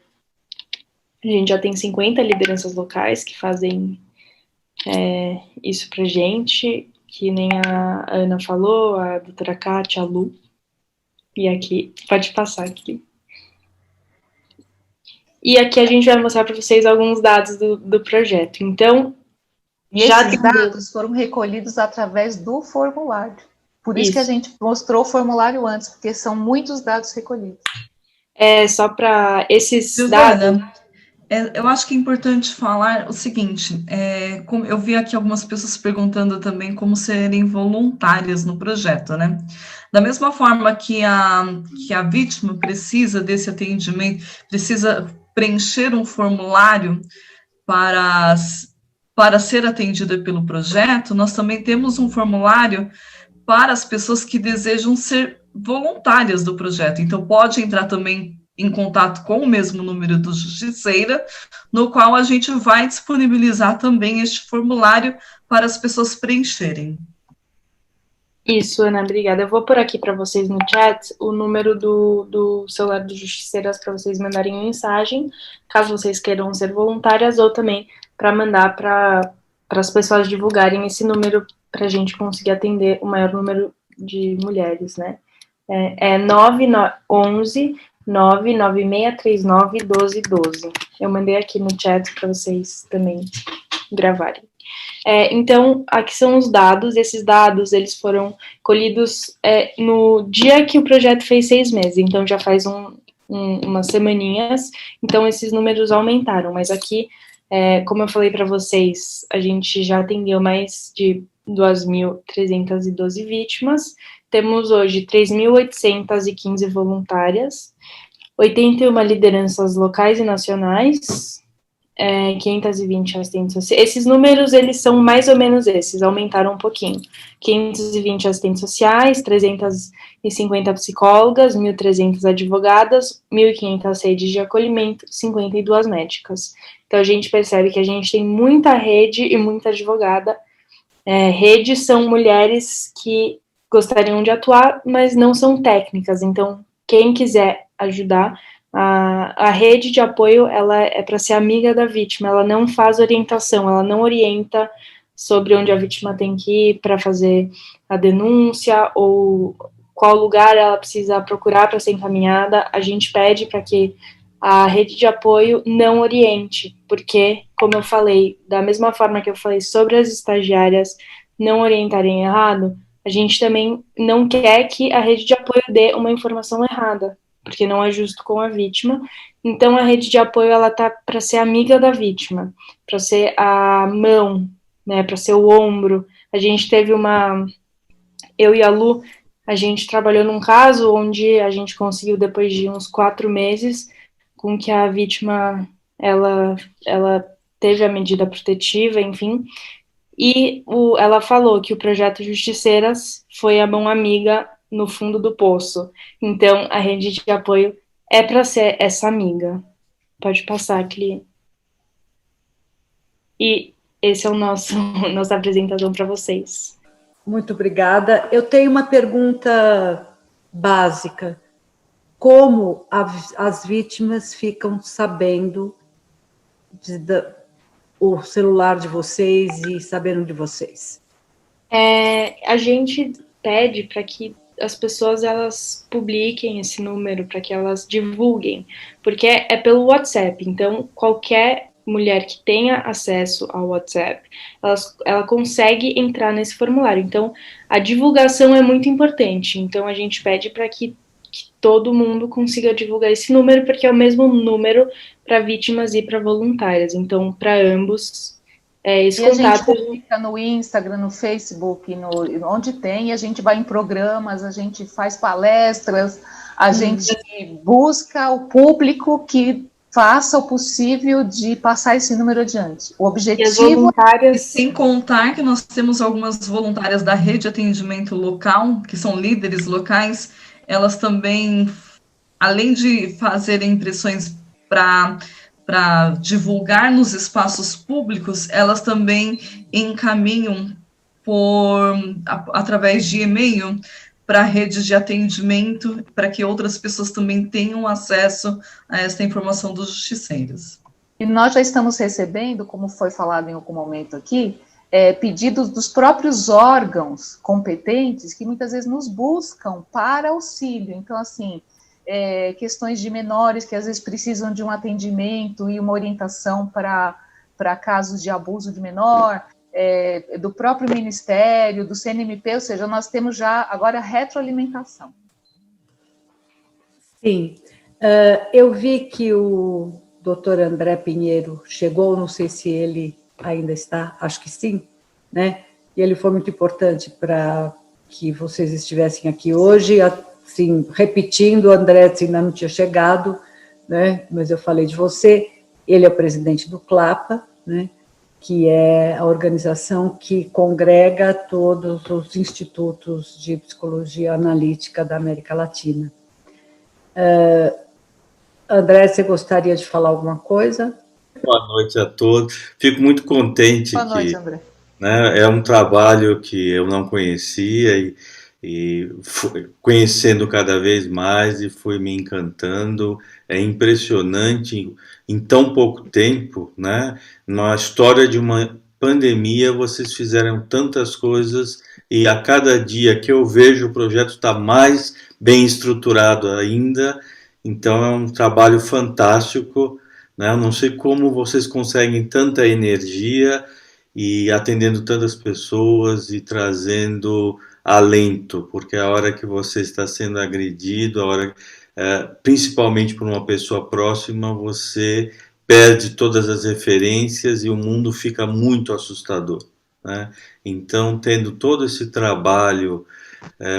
A gente já tem 50 lideranças locais que fazem isso pra gente, que nem a Ana falou, a doutora Kátia, a Lu. E aqui, pode passar aqui. E aqui a gente vai mostrar para vocês alguns dados do projeto. Então, esses dados foram recolhidos através do formulário. Por isso que a gente mostrou o formulário antes, porque são muitos dados recolhidos. Só para esses Giovana, dados... eu acho que é importante falar o seguinte, eu vi aqui algumas pessoas perguntando também como serem voluntárias no projeto, né? Da mesma forma que a vítima precisa desse atendimento, precisa preencher um formulário para ser atendida pelo projeto, nós também temos um formulário para as pessoas que desejam ser voluntárias do projeto. Então, pode entrar também em contato com o mesmo número do Justiceira, no qual a gente vai disponibilizar também este formulário para as pessoas preencherem. Isso, Ana, obrigada. Eu vou pôr aqui para vocês no chat o número do celular do Justiceiras para vocês mandarem mensagem, caso vocês queiram ser voluntárias, ou também para mandar para as pessoas divulgarem esse número para a gente conseguir atender o maior número de mulheres, né? É 911 99639 1212. Eu mandei aqui no chat para vocês também gravarem. Então, aqui são os dados. Esses dados, eles foram colhidos no dia que o projeto fez 6 meses. Então, já faz umas semaninhas. Então, esses números aumentaram. Mas aqui, como eu falei para vocês, a gente já atendeu mais de 2.312 vítimas. Temos hoje 3.815 voluntárias, 81 lideranças locais e nacionais, 520 assistentes sociais. Esses números, eles são mais ou menos esses, aumentaram um pouquinho. 520 assistentes sociais, 350 psicólogas, 1.300 advogadas, 1.500 redes de acolhimento, 52 médicas. Então, a gente percebe que a gente tem muita rede e muita advogada. Redes são mulheres que gostariam de atuar, mas não são técnicas. Então, quem quiser ajudar, a rede de apoio, ela é para ser amiga da vítima, ela não faz orientação, ela não orienta sobre onde a vítima tem que ir para fazer a denúncia, ou qual lugar ela precisa procurar para ser encaminhada. A gente pede para que a rede de apoio não oriente, porque, como eu falei, da mesma forma que eu falei sobre as estagiárias não orientarem errado, a gente também não quer que a rede de apoio dê uma informação errada, porque não é justo com a vítima. Então, a rede de apoio, ela tá para ser amiga da vítima, para ser a mão, né, para ser o ombro. A gente teve eu e a Lu, a gente trabalhou num caso onde a gente conseguiu, depois de uns 4 meses, com que a vítima, ela teve a medida protetiva, enfim, e ela falou que o projeto Justiceiras foi a mão amiga no fundo do poço. Então, a rede de apoio é para ser essa amiga. Pode passar, Cli. E esse é o nossa apresentação para vocês. Muito obrigada. Eu tenho uma pergunta básica. Como as vítimas ficam sabendo o celular de vocês e sabendo de vocês? A gente pede para que as pessoas elas publiquem esse número, para que elas divulguem, porque é pelo WhatsApp, então qualquer mulher que tenha acesso ao WhatsApp, ela consegue entrar nesse formulário, então a divulgação é muito importante, então a gente pede para que todo mundo consiga divulgar esse número, porque é o mesmo número para vítimas e para voluntárias, então para ambos esse e contato. A gente publica no Instagram, no Facebook, onde tem, a gente vai em programas, a gente faz palestras, a gente busca o público que faça o possível de passar esse número adiante. O objetivo E sem contar que nós temos algumas voluntárias da rede de atendimento local, que são líderes locais, elas também, além de fazerem impressões para divulgar nos espaços públicos, elas também encaminham através de e-mail para redes de atendimento, para que outras pessoas também tenham acesso a essa informação dos justiceiros. E nós já estamos recebendo, como foi falado em algum momento aqui, pedidos dos próprios órgãos competentes que muitas vezes nos buscam para auxílio. Então, assim, questões de menores que às vezes precisam de um atendimento e uma orientação para casos de abuso de menor, do próprio Ministério, do CNMP, ou seja, nós temos já agora retroalimentação. Sim, eu vi que o doutor André Pinheiro chegou, não sei se ele ainda está, acho que sim, né? E ele foi muito importante para que vocês estivessem aqui hoje. Assim, repetindo, o André ainda não tinha chegado, né? Mas eu falei de você. Ele é o presidente do CLAPA, né? Que é a organização que congrega todos os institutos de psicologia analítica da América Latina. André, você gostaria de falar alguma coisa? Boa noite a todos. Fico muito contente. Boa noite, André. Né, é um trabalho que eu não conhecia e fui conhecendo cada vez mais e fui me encantando. É impressionante, em tão pouco tempo, né? Na história de uma pandemia, vocês fizeram tantas coisas e a cada dia que eu vejo o projeto está mais bem estruturado ainda. Então é um trabalho fantástico, né? Eu não sei como vocês conseguem tanta energia e atendendo tantas pessoas e trazendo alento, porque a hora que você está sendo agredido, principalmente por uma pessoa próxima, você perde todas as referências e o mundo fica muito assustador, né? Então, tendo todo esse trabalho,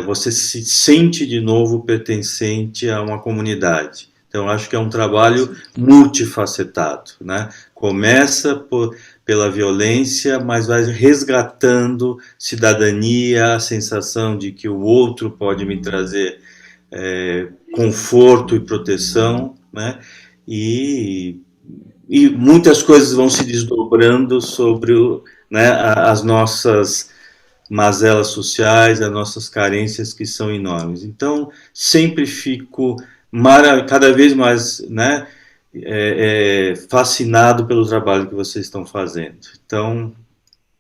você se sente de novo pertencente a uma comunidade. Então, acho que é um trabalho multifacetado, né? Começa pela violência, mas vai resgatando cidadania, a sensação de que o outro pode me trazer conforto e proteção, né? E muitas coisas vão se desdobrando sobre né, as nossas mazelas sociais, as nossas carências que são enormes. Então, sempre fico cada vez mais, né, fascinado pelo trabalho que vocês estão fazendo. Então,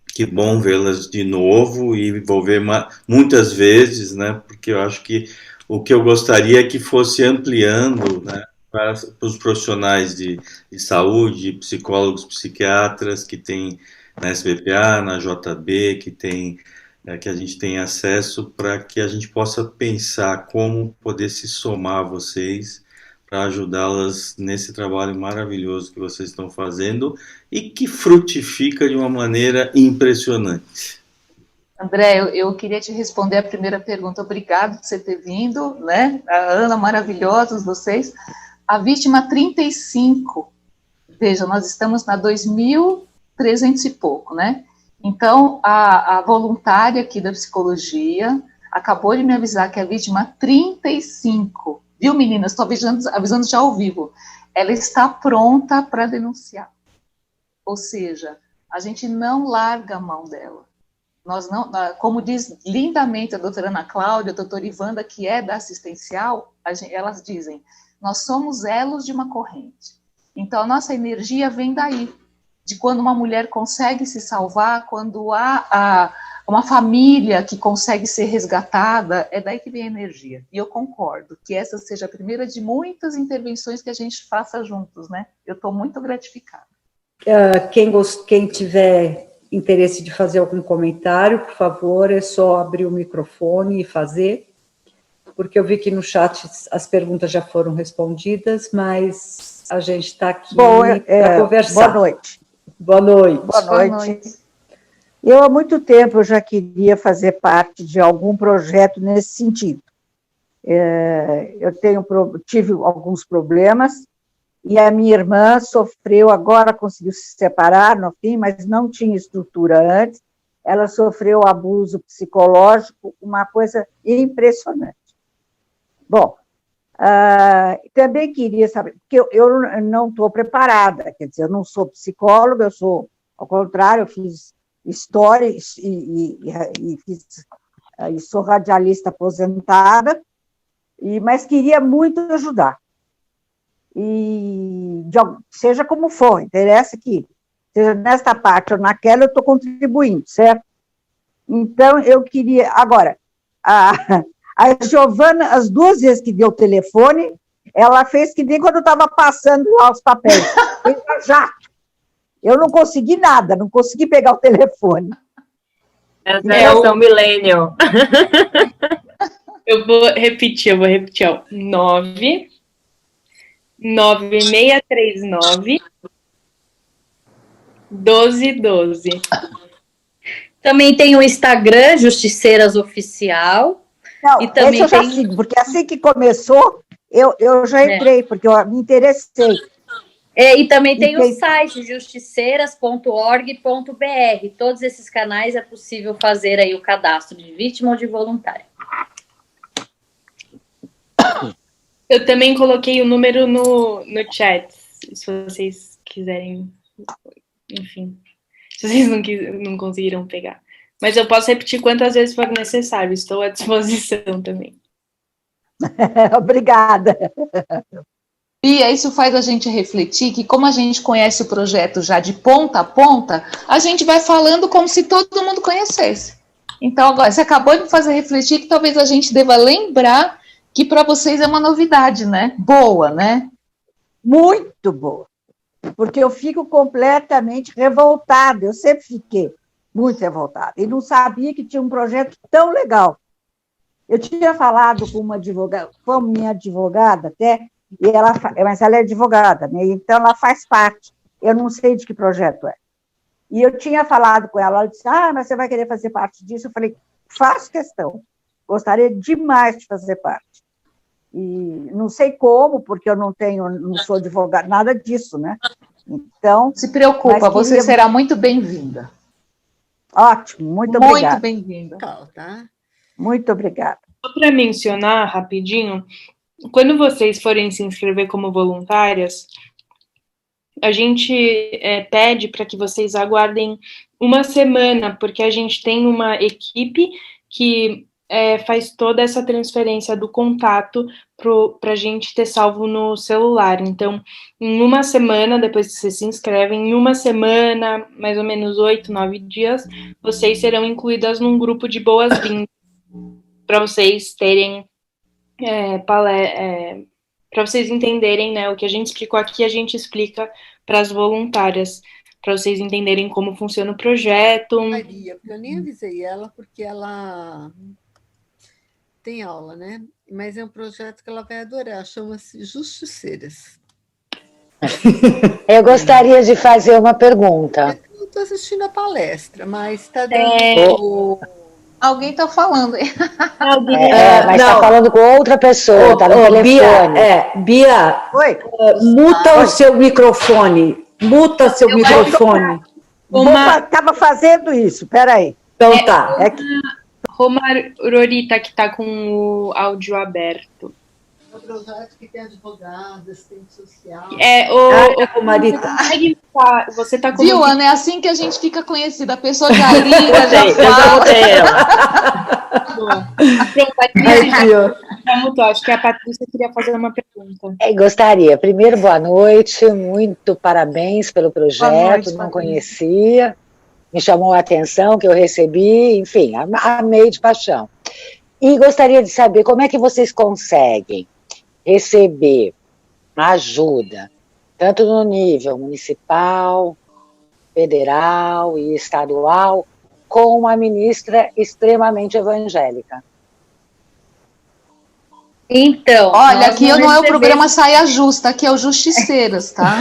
que bom vê-las de novo e vou ver muitas vezes, né, porque eu acho que o que eu gostaria é que fosse ampliando, né, para os profissionais de saúde, psicólogos, psiquiatras que tem na SBPA, na JB, que a gente tem acesso, para que a gente possa pensar como poder se somar a vocês para ajudá-las nesse trabalho maravilhoso que vocês estão fazendo e que frutifica de uma maneira impressionante. André, eu queria te responder a primeira pergunta. Obrigado por você ter vindo, né? A Ana, maravilhosos vocês. A vítima 35, veja, nós estamos na 2.300 e pouco, né? Então, a voluntária aqui da psicologia acabou de me avisar que a vítima 35, viu, meninas? Estou avisando já ao vivo. Ela está pronta para denunciar. Ou seja, a gente não larga a mão dela. Nós não, como diz lindamente a doutora Ana Cláudia, a doutora Ivanda, que é da assistencial, elas dizem, nós somos elos de uma corrente. Então, a nossa energia vem daí, de quando uma mulher consegue se salvar, quando há uma família que consegue ser resgatada, é daí que vem a energia. E eu concordo que essa seja a primeira de muitas intervenções que a gente faça juntos, né? Eu estou muito gratificada. Quem tiver interesse de fazer algum comentário, por favor, é só abrir o microfone e fazer, porque eu vi que no chat as perguntas já foram respondidas, mas a gente está aqui para conversar. Boa noite. Boa noite. Boa noite. Eu, há muito tempo, eu já queria fazer parte de algum projeto nesse sentido. Eu tive alguns problemas, e a minha irmã sofreu, agora conseguiu se separar no fim, mas não tinha estrutura antes, ela sofreu abuso psicológico, uma coisa impressionante. Bom, também queria saber, porque eu não estou preparada, quer dizer, eu não sou psicóloga, eu sou, ao contrário, eu fiz história e sou radialista aposentada, mas queria muito ajudar. E seja como for, interessa que, seja nesta parte ou naquela, eu estou contribuindo, certo? Então, eu queria... Agora, a Giovana, as 2 vezes que deu o telefone, ela fez que nem quando eu estava passando lá os papéis. Já. Eu não consegui nada, não consegui pegar o telefone. Essa é o millennial. Eu vou repetir, ó. 9639 1212. Também tem o Instagram, Justiceiras Oficial. Não, e também eu já sigo, porque assim que começou, eu já entrei, porque eu me interessei. E também tem o site, justiceiras.org.br. Todos esses canais é possível fazer aí o cadastro de vítima ou de voluntário. Eu também coloquei o número no chat, se vocês quiserem, enfim, se vocês não conseguiram pegar. Mas eu posso repetir quantas vezes for necessário, estou à disposição também. Obrigada. Bia, isso faz a gente refletir que, como a gente conhece o projeto já de ponta a ponta, a gente vai falando como se todo mundo conhecesse. Então, agora, você acabou de me fazer refletir que talvez a gente deva lembrar que para vocês é uma novidade, né? Boa, né? Muito boa. Porque eu fico completamente revoltada, eu sempre fiquei muito revoltada, e não sabia que tinha um projeto tão legal. Eu tinha falado com uma advogada, com minha advogada até, mas ela é advogada, né? Então ela faz parte, eu não sei de que projeto é. E eu tinha falado com ela disse, mas você vai querer fazer parte disso? Eu falei, faço questão, gostaria demais de fazer parte. E não sei como, porque eu não sou advogada, nada disso, né? Então... Se preocupa, você será muito bem-vinda. Ótimo, muito obrigada. Muito bem-vinda. Tá? Muito obrigada. Só para mencionar rapidinho, quando vocês forem se inscrever como voluntárias, a gente pede para que vocês aguardem uma semana, porque a gente tem uma equipe que faz toda essa transferência do contato para a gente ter salvo no celular. Então, em uma semana, depois que vocês se inscrevem, em uma semana, mais ou menos 8, 9 dias, vocês serão incluídas num grupo de boas-vindas para vocês terem para vocês entenderem, né, o que a gente explicou aqui, a gente explica para as voluntárias, para vocês entenderem como funciona o projeto. Eu nem avisei ela, porque ela tem aula, né? Mas é um projeto que ela vai adorar, chama-se Justiceiras. Eu gostaria de fazer uma pergunta. Eu estou assistindo a palestra, mas está dando... Alguém está falando. Mas está falando com outra pessoa, está no telefone. Bia, muta o seu microfone. Muta seu microfone. Estava fazendo isso, peraí. Então tá. Roma Rorita, que está com o áudio aberto. É um projeto que tem advogado, assistente social. Marita. Você está Viu, Ana? É assim que a gente fica conhecida. A pessoa já liga, já fala. Acho que a Patrícia queria fazer uma pergunta. Gostaria. Primeiro, boa noite. Muito parabéns pelo projeto. Não conhecia. Me chamou a atenção, que eu recebi. Enfim, amei de paixão. E gostaria de saber como é que vocês conseguem receber ajuda, tanto no nível municipal, federal e estadual, com uma ministra extremamente evangélica. Então, olha, aqui não é o programa Saia Justa, aqui é o Justiceiras, tá?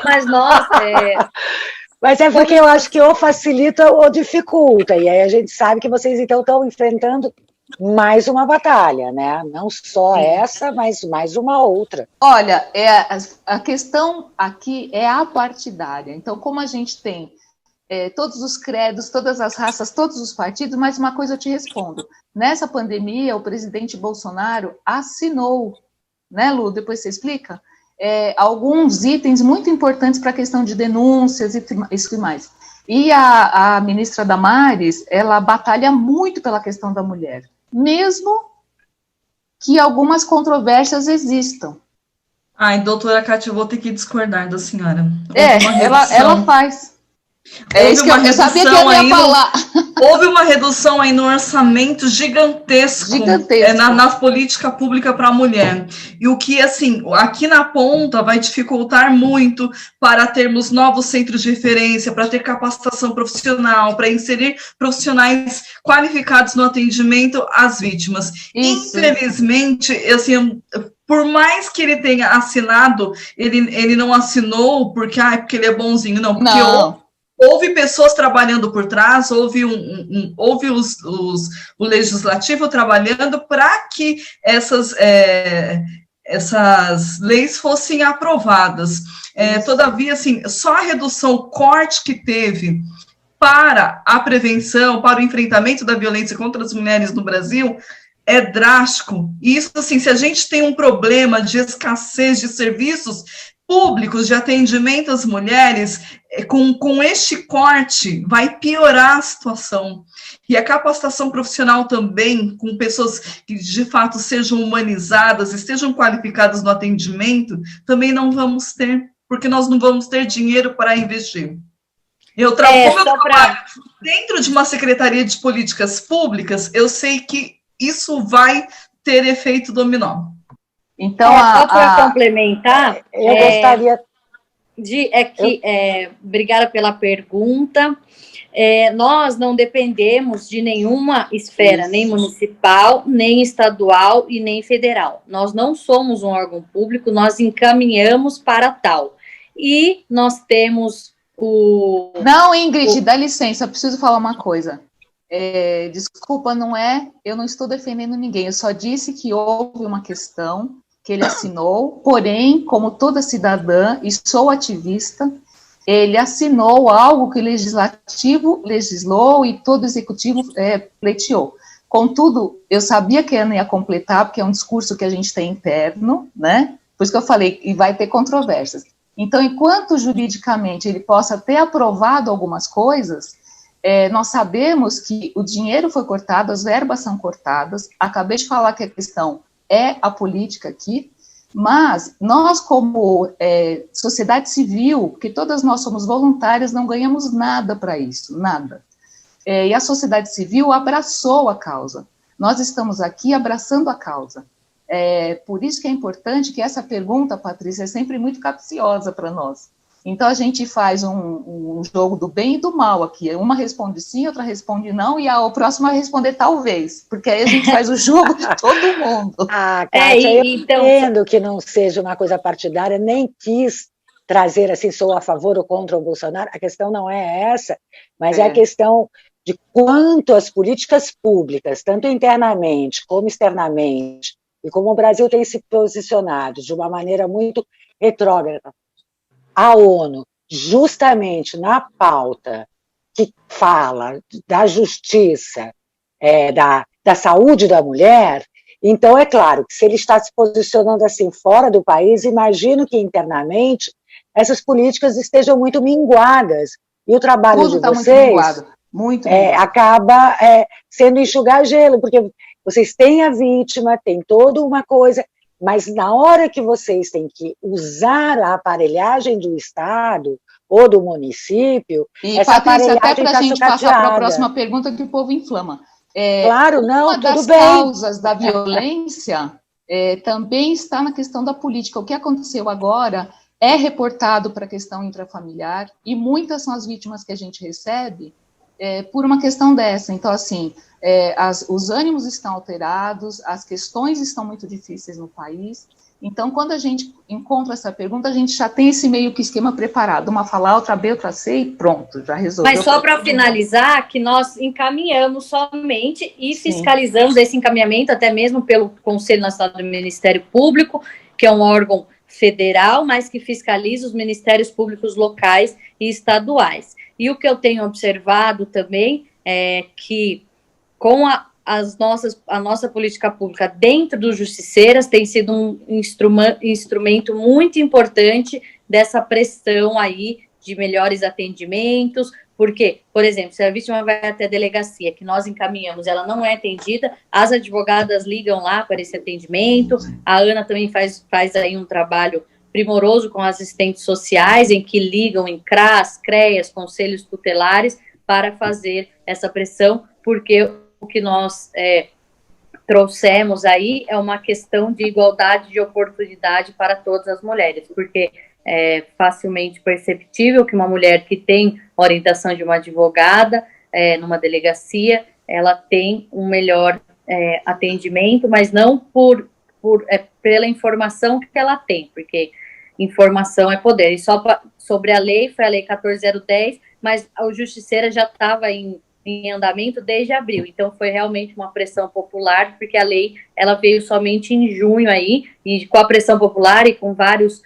Mas nós... Mas é porque eu acho que ou facilita ou dificulta, e aí a gente sabe que vocês então estão enfrentando mais uma batalha, né? Não só essa, mas mais uma outra. Olha, a questão aqui é apartidária. Então, como a gente tem todos os credos, todas as raças, todos os partidos, mas uma coisa eu te respondo. Nessa pandemia, o presidente Bolsonaro assinou, né, Lu? Depois você explica? Alguns itens muito importantes para a questão de denúncias e isso e mais. E a ministra Damares, ela batalha muito pela questão da mulher, mesmo que algumas controvérsias existam. Ai, doutora Cátia, eu vou ter que discordar da senhora. Ela faz. É isso que eu sabia que eu ia falar. Houve uma redução aí no orçamento gigantesco. Na política pública para a mulher. E o que, assim, aqui na ponta vai dificultar muito para termos novos centros de referência, para ter capacitação profissional, para inserir profissionais qualificados no atendimento às vítimas. Isso. Infelizmente, assim, por mais que ele tenha assinado, ele não assinou porque ele é bonzinho, não. Porque houve pessoas trabalhando por trás, houve o legislativo trabalhando para que essas leis fossem aprovadas. Todavia, assim, só a redução, o corte que teve para a prevenção, para o enfrentamento da violência contra as mulheres no Brasil é drástico. E isso, assim, se a gente tem um problema de escassez de serviços públicos de atendimento às mulheres, com este corte, vai piorar a situação. E a capacitação profissional também, com pessoas que, de fato, sejam humanizadas, estejam qualificadas no atendimento, também não vamos ter, porque nós não vamos ter dinheiro para investir. Eu trabalho dentro de uma secretaria de políticas públicas, eu sei que isso vai ter efeito dominó. Então, só para complementar, eu gostaria obrigada pela pergunta. Nós não dependemos de nenhuma esfera, nem municipal, nem estadual e nem federal. Nós não somos um órgão público, nós encaminhamos para tal. E nós temos o... Não, Ingrid, dá licença, eu preciso falar uma coisa. Desculpa, eu não estou defendendo ninguém, eu só disse que houve uma questão que ele assinou, porém, como toda cidadã, e sou ativista, ele assinou algo que o legislativo legislou e todo o executivo pleiteou. Contudo, eu sabia que a Ana ia completar, porque é um discurso que a gente tem interno, né? Por isso que eu falei, e vai ter controvérsias. Então, enquanto juridicamente ele possa ter aprovado algumas coisas, nós sabemos que o dinheiro foi cortado, as verbas são cortadas, acabei de falar que a questão é a política aqui, mas nós como sociedade civil, porque todas nós somos voluntárias, não ganhamos nada para isso, nada. E a sociedade civil abraçou a causa. Nós estamos aqui abraçando a causa. Por isso que é importante que essa pergunta, Patrícia, é sempre muito capciosa para nós. Então, a gente faz um jogo do bem e do mal aqui. Uma responde sim, outra responde não, e o próximo vai responder talvez, porque aí a gente faz o jogo de todo mundo. Kátia, eu entendo que não seja uma coisa partidária, nem quis trazer assim, sou a favor ou contra o Bolsonaro, a questão não é essa, mas é a questão de quanto as políticas públicas, tanto internamente como externamente, e como o Brasil tem se posicionado de uma maneira muito retrógrada, a ONU, justamente na pauta que fala da justiça, da saúde da mulher, Então, é claro que se ele está se posicionando assim fora do país, imagino que internamente essas políticas estejam muito minguadas. E o trabalho Tudo de está muito vocês minguado, muito minguado. acaba sendo enxugar gelo, porque vocês têm a vítima, tem toda uma coisa, mas na hora que vocês têm que usar a aparelhagem do Estado ou do município, E, essa Patrícia, até aparelhagem para a está gente passar para a sucateada. próxima pergunta que o povo inflama. Claro, não, Uma tudo das bem. causas da violência também está na questão da política. O que aconteceu agora é reportado para a questão intrafamiliar, e muitas são as vítimas que a gente recebe por uma questão dessa. Então, assim, os ânimos estão alterados, as questões estão muito difíceis no país. Então, quando a gente encontra essa pergunta, a gente já tem esse meio que esquema preparado. Uma fala A, outra B, outra C, e pronto, já resolveu. Mas só para finalizar, que nós encaminhamos somente e Sim. fiscalizamos esse encaminhamento, até mesmo pelo Conselho Nacional do Ministério Público, que é um órgão federal, mas que fiscaliza os ministérios públicos locais e estaduais. E o que eu tenho observado também é que, com a nossa política pública dentro dos justiceiras, tem sido um instrumento muito importante dessa pressão aí de melhores atendimentos, porque, por exemplo, se a vítima vai até a delegacia, que nós encaminhamos, ela não é atendida, as advogadas ligam lá para esse atendimento, a Ana também faz aí um trabalho primoroso com assistentes sociais, em que ligam em CRAS, CREAS, conselhos tutelares, para fazer essa pressão, porque o que nós trouxemos aí é uma questão de igualdade de oportunidade para todas as mulheres, porque é facilmente perceptível que uma mulher que tem orientação de uma advogada numa delegacia, ela tem um melhor atendimento, mas não pela informação que ela tem, porque informação é poder. E só sobre a lei, foi a lei 14.010, mas a Justiceira já estava em andamento desde abril, então foi realmente uma pressão popular, porque a lei ela veio somente em junho aí, e com a pressão popular e com vários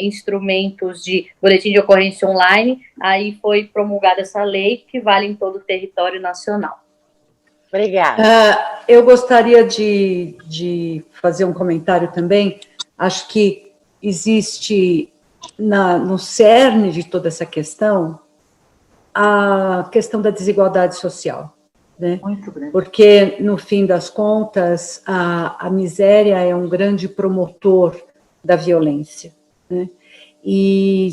instrumentos de boletim de ocorrência online, aí foi promulgada essa lei que vale em todo o território nacional. Obrigada. Eu gostaria de fazer um comentário também. Acho que existe no cerne de toda essa questão a questão da desigualdade social, né? Muito grande. Porque, no fim das contas, a miséria é um grande promotor da violência, né? E,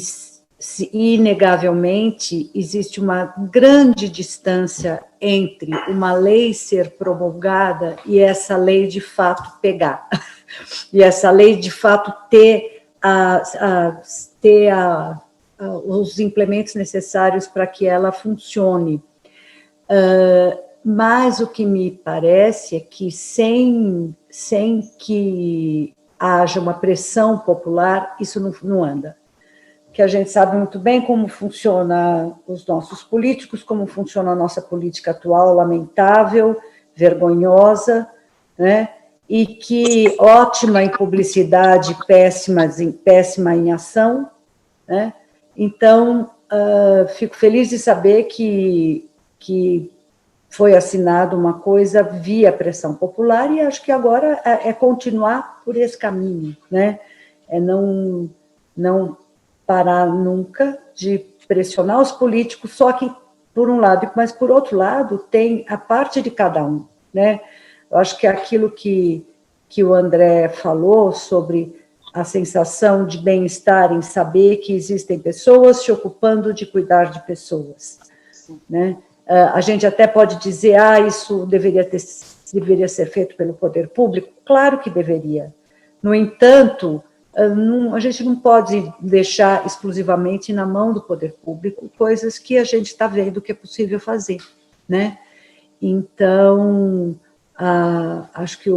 inegavelmente, existe uma grande distância entre uma lei ser promulgada e essa lei, de fato, pegar. E essa lei, de fato, ter os implementos necessários para que ela funcione. Mas o que me parece é que sem que haja uma pressão popular, isso não anda. Que a gente sabe muito bem como funciona os nossos políticos, como funciona a nossa política atual, lamentável, vergonhosa, né? E que ótima em publicidade, péssima em ação, né? Então, fico feliz de saber que foi assinada uma coisa via pressão popular, e acho que agora é continuar por esse caminho, né? É não parar nunca de pressionar os políticos, só que, por um lado, mas por outro lado, tem a parte de cada um, né? Eu acho que aquilo que o André falou sobre a sensação de bem-estar em saber que existem pessoas se ocupando de cuidar de pessoas, né? A gente até pode dizer, isso deveria ser feito pelo poder público. Claro que deveria. No entanto, a gente não pode deixar exclusivamente na mão do poder público coisas que a gente está vendo que é possível fazer, né? Então, acho que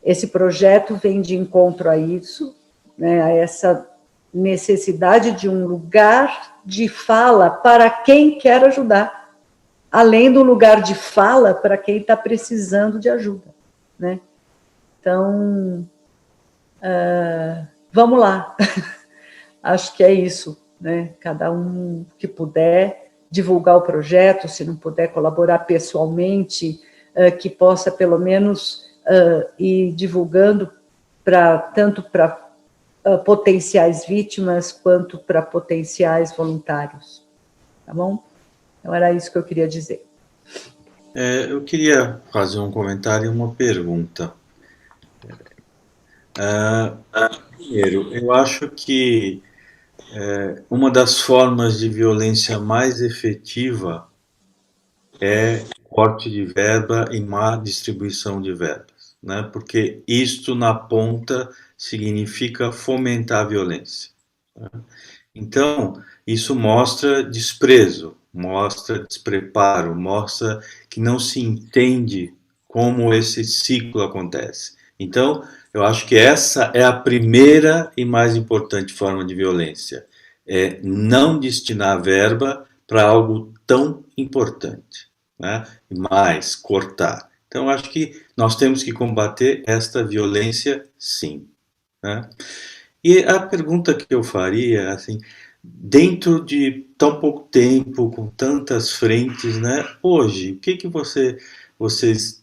esse projeto vem de encontro a isso, né, a essa necessidade de um lugar de fala para quem quer ajudar, além do lugar de fala para quem está precisando de ajuda, né? Então, vamos lá. Acho que é isso, né? Cada um que puder divulgar o projeto, se não puder colaborar pessoalmente, que possa pelo menos e divulgando tanto para potenciais vítimas quanto para potenciais voluntários. Tá bom? Então, era isso que eu queria dizer. Eu queria fazer um comentário e uma pergunta. Primeiro, eu acho que uma das formas de violência mais efetiva é corte de verba e má distribuição de verbas, né? Porque isto na ponta significa fomentar a violência, né? Então, isso mostra desprezo, mostra despreparo, mostra que não se entende como esse ciclo acontece. Então, eu acho que essa é a primeira e mais importante forma de violência, é não destinar verba para algo tão importante, né? E mais, cortar. Então, eu acho que nós temos que combater esta violência, sim, né? E a pergunta que eu faria, assim, dentro de tão pouco tempo, com tantas frentes, né? Hoje, o que vocês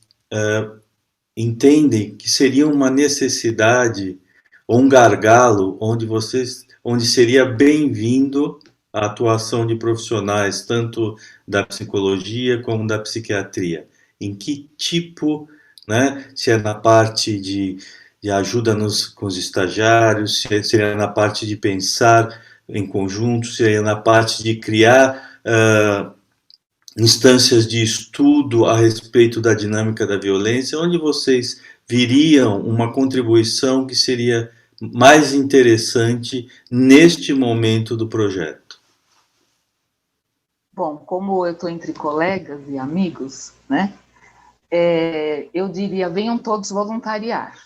entendem que seria uma necessidade ou um gargalo onde seria bem-vindo a atuação de profissionais tanto da psicologia como da psiquiatria? Em que tipo, né? Se é na parte de ajuda com os estagiários, se seria na parte de pensar em conjunto, seria na parte de criar instâncias de estudo a respeito da dinâmica da violência, onde vocês viriam uma contribuição que seria mais interessante neste momento do projeto? Bom, como eu estou entre colegas e amigos, né, eu diria, venham todos voluntariar.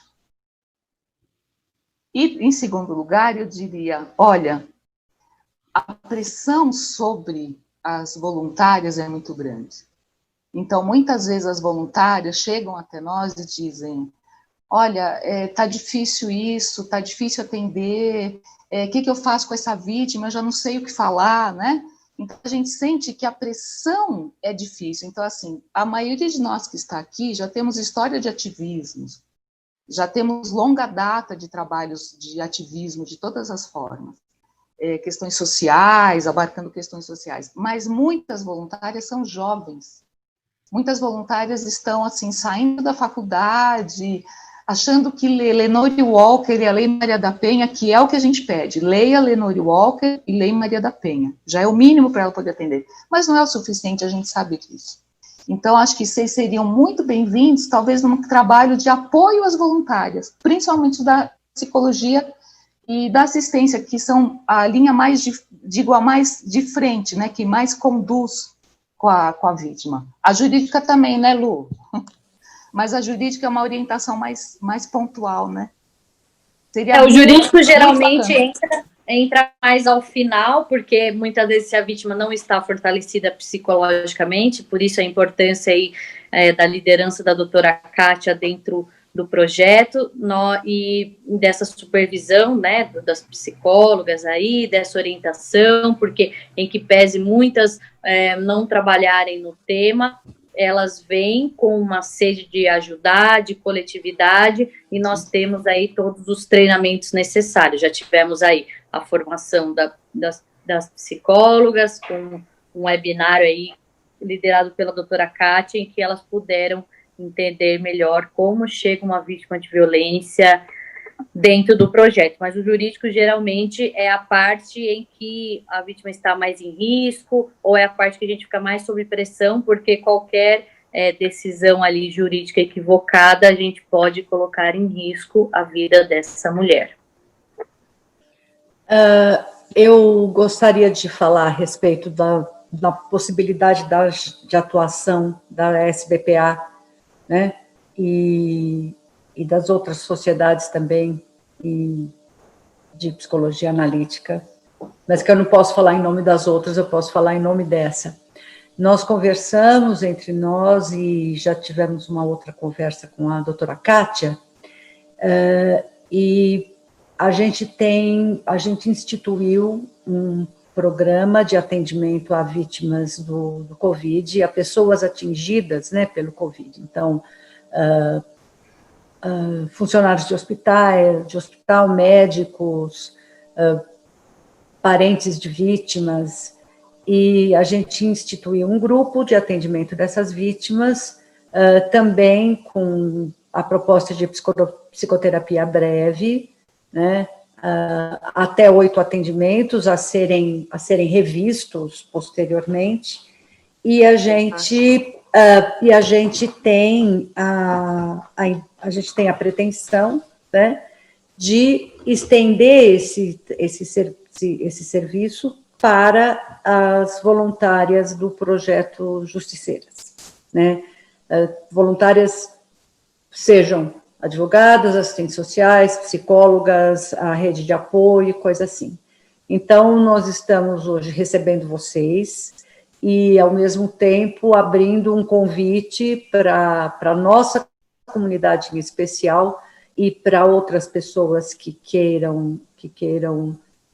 E, em segundo lugar, eu diria, olha, a pressão sobre as voluntárias é muito grande. Então, muitas vezes as voluntárias chegam até nós e dizem, olha, tá difícil isso, tá difícil atender, o que eu faço com essa vítima, eu já não sei o que falar, né? Então, a gente sente que a pressão é difícil. Então, assim, a maioria de nós que está aqui já temos história de ativismos, já temos longa data de trabalhos de ativismo de todas as formas, questões sociais, abarcando questões sociais, mas muitas voluntárias são jovens, muitas voluntárias estão, assim, saindo da faculdade, achando que ler Lenore Walker e a Lei Maria da Penha, que é o que a gente pede, leia Lenore Walker e Lei Maria da Penha, já é o mínimo para ela poder atender, mas não é o suficiente, a gente sabe disso. Então, acho que vocês seriam muito bem-vindos, talvez num trabalho de apoio às voluntárias, principalmente da psicologia e da assistência, que são a linha mais, a mais de frente, né, que mais conduz com a vítima. A jurídica também, né, Lu? Mas a jurídica é uma orientação mais pontual, né? Seria o jurídico geralmente entra mais ao final, porque muitas vezes a vítima não está fortalecida psicologicamente, por isso a importância aí da liderança da doutora Kátia dentro do projeto, e dessa supervisão, né, das psicólogas aí, dessa orientação, porque em que pese muitas não trabalharem no tema, elas vêm com uma sede de ajudar, de coletividade, e nós temos aí todos os treinamentos necessários. Já tivemos aí a formação das psicólogas, com um webinário aí liderado pela doutora Kátia, em que elas puderam entender melhor como chega uma vítima de violência dentro do projeto. Mas o jurídico geralmente é a parte em que a vítima está mais em risco, ou é a parte que a gente fica mais sob pressão, porque qualquer decisão ali jurídica equivocada, a gente pode colocar em risco a vida dessa mulher. Eu gostaria de falar a respeito da possibilidade de atuação da SBPA, né, e das outras sociedades também, e de psicologia analítica, mas que eu não posso falar em nome das outras, eu posso falar em nome dessa. Nós conversamos entre nós e já tivemos uma outra conversa com a doutora Kátia, e a gente instituiu um programa de atendimento a vítimas do Covid, a pessoas atingidas, né, pelo Covid. Então, funcionários de hospital, médicos, parentes de vítimas, e a gente instituiu um grupo de atendimento dessas vítimas, também com a proposta de psicoterapia breve, né, até 8 atendimentos a serem revistos posteriormente, e a gente tem a pretensão, né, de estender esse serviço para as voluntárias do projeto Justiceiras, né? Voluntárias sejam advogadas, assistentes sociais, psicólogas, a rede de apoio, coisa assim. Então, nós estamos hoje recebendo vocês e, ao mesmo tempo, abrindo um convite para a nossa comunidade em especial e para outras pessoas que queiram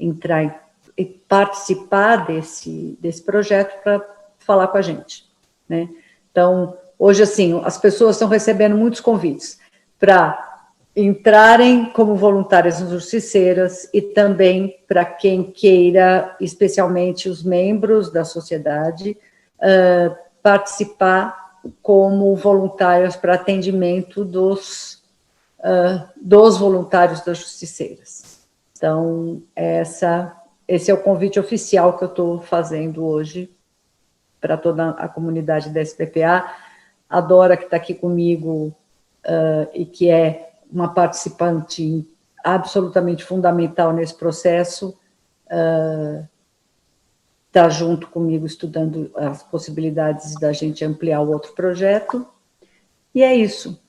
entrar e participar desse projeto para falar com a gente, né? Então, hoje, assim, as pessoas estão recebendo muitos convites para entrarem como voluntárias nas Justiceiras e também para quem queira, especialmente os membros da sociedade, participar como voluntários para atendimento dos voluntários das Justiceiras. Então, esse é o convite oficial que eu estou fazendo hoje para toda a comunidade da SPPA. A Dora, que está aqui comigo, e que é uma participante absolutamente fundamental nesse processo, está junto comigo estudando as possibilidades da gente ampliar o outro projeto. E é isso.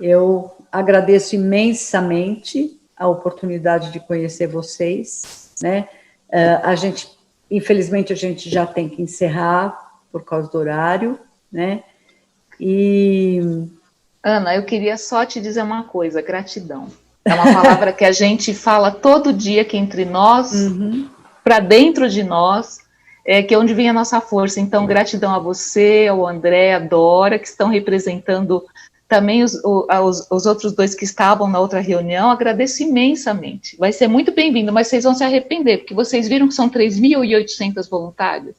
Eu agradeço imensamente a oportunidade de conhecer vocês, né? Infelizmente, a gente já tem que encerrar por causa do horário, né? E... Ana, eu queria só te dizer uma coisa, gratidão. É uma palavra que a gente fala todo dia aqui entre nós, para dentro de nós, que é onde vem a nossa força. Então, gratidão a você, ao André, a Dora, que estão representando também os outros 2 que estavam na outra reunião. Agradeço imensamente. Vai ser muito bem-vindo, mas vocês vão se arrepender, porque vocês viram que são 3.800 voluntários?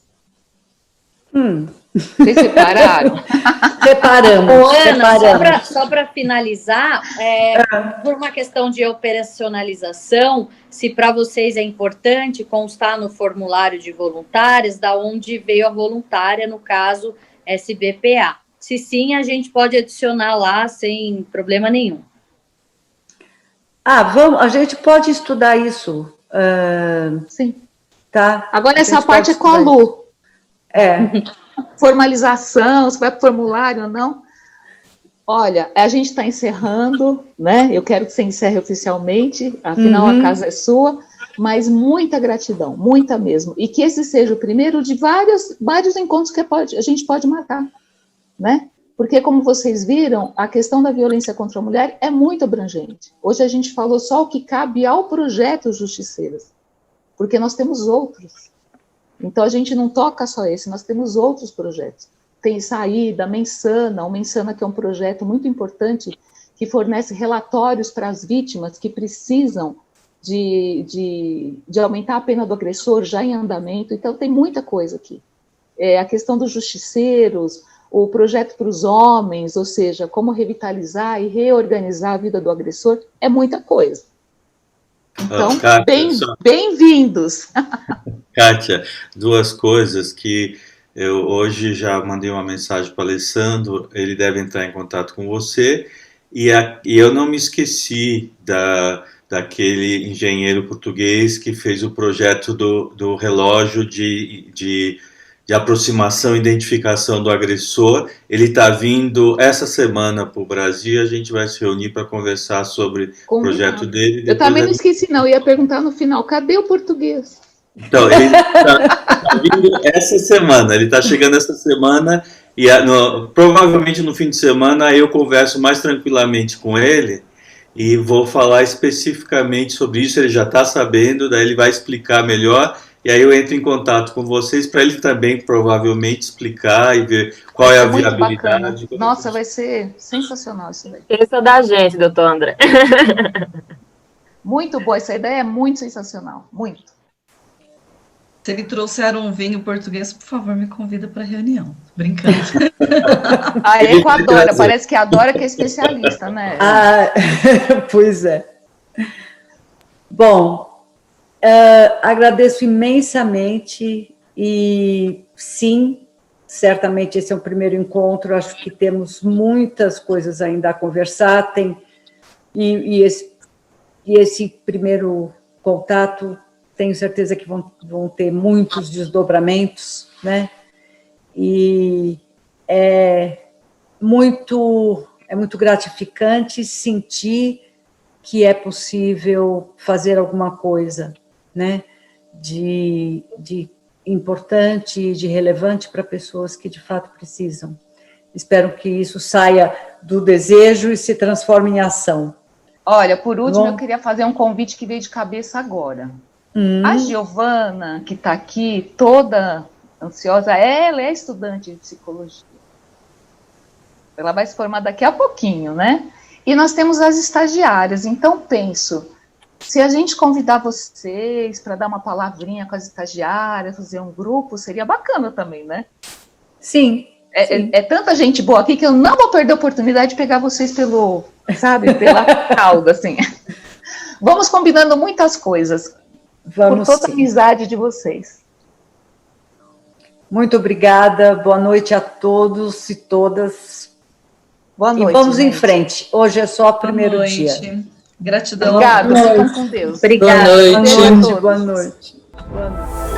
Vocês separaram? Ana, só para finalizar, por uma questão de operacionalização, se para vocês é importante constar no formulário de voluntários da onde veio a voluntária, no caso SBPA. Se sim, a gente pode adicionar lá sem problema nenhum. A gente pode estudar isso. Sim. Tá. Agora essa parte é com a Lu. Formalização, se vai para o formulário ou não. Olha, a gente está encerrando, né? Eu quero que você encerre oficialmente, afinal a casa é sua, mas muita gratidão, muita mesmo. E que esse seja o primeiro de vários encontros que a gente pode marcar, né? Porque, como vocês viram, a questão da violência contra a mulher é muito abrangente. Hoje a gente falou só o que cabe ao projeto Justiceiras, porque nós temos outros. Então, a gente não toca só esse, nós temos outros projetos. Tem Saída, Mensana, o Mensana, que é um projeto muito importante, que fornece relatórios para as vítimas que precisam de aumentar a pena do agressor já em andamento. Então, tem muita coisa aqui. A questão dos justiceiros, o projeto para os homens, ou seja, como revitalizar e reorganizar a vida do agressor, é muita coisa. Então, bem-vindos. Kátia, 2 coisas que eu hoje já mandei uma mensagem para o Alessandro, ele deve entrar em contato com você, e eu não me esqueci daquele engenheiro português que fez o projeto do relógio de aproximação e identificação do agressor. Ele está vindo essa semana para o Brasil, a gente vai se reunir para conversar sobre o projeto dele. Eu também não esqueci, não, eu ia perguntar no final, cadê o português? Então, ele está vindo essa semana, ele está chegando essa semana, e provavelmente no fim de semana eu converso mais tranquilamente com ele, e vou falar especificamente sobre isso, ele já está sabendo, daí ele vai explicar melhor, e aí eu entro em contato com vocês para ele também provavelmente explicar e ver qual é a viabilidade. Nossa, vai ser sensacional isso daí. Esqueça da gente, doutor André. Muito boa, essa ideia é muito sensacional, muito. Se ele trouxer um vinho português, por favor, me convida para a reunião. Brincando. A Eco adora, parece que adora, que é especialista, né? Pois é. Bom, agradeço imensamente e, sim, certamente esse é um primeiro encontro, acho que temos muitas coisas ainda a conversar, e esse primeiro contato, tenho certeza que vão ter muitos desdobramentos, né? E é muito gratificante sentir que é possível fazer alguma coisa, né? De importante, de relevante para pessoas que de fato precisam. Espero que isso saia do desejo e se transforme em ação. Olha, por último, eu queria fazer um convite que veio de cabeça agora. A Giovana, que está aqui, toda ansiosa, ela é estudante de psicologia. Ela vai se formar daqui a pouquinho, né? E nós temos as estagiárias, então penso, se a gente convidar vocês para dar uma palavrinha com as estagiárias, fazer um grupo, seria bacana também, né? Sim. É tanta gente boa aqui que eu não vou perder a oportunidade de pegar vocês pela cauda, assim. Vamos combinando muitas coisas. Vamos, por toda a amizade de vocês. Muito obrigada, boa noite a todos e todas. Boa noite. E vamos em frente. Hoje é só o primeiro dia. Gratidão. Obrigada, ficam com Deus. Obrigada. Boa noite. Boa noite. Boa noite.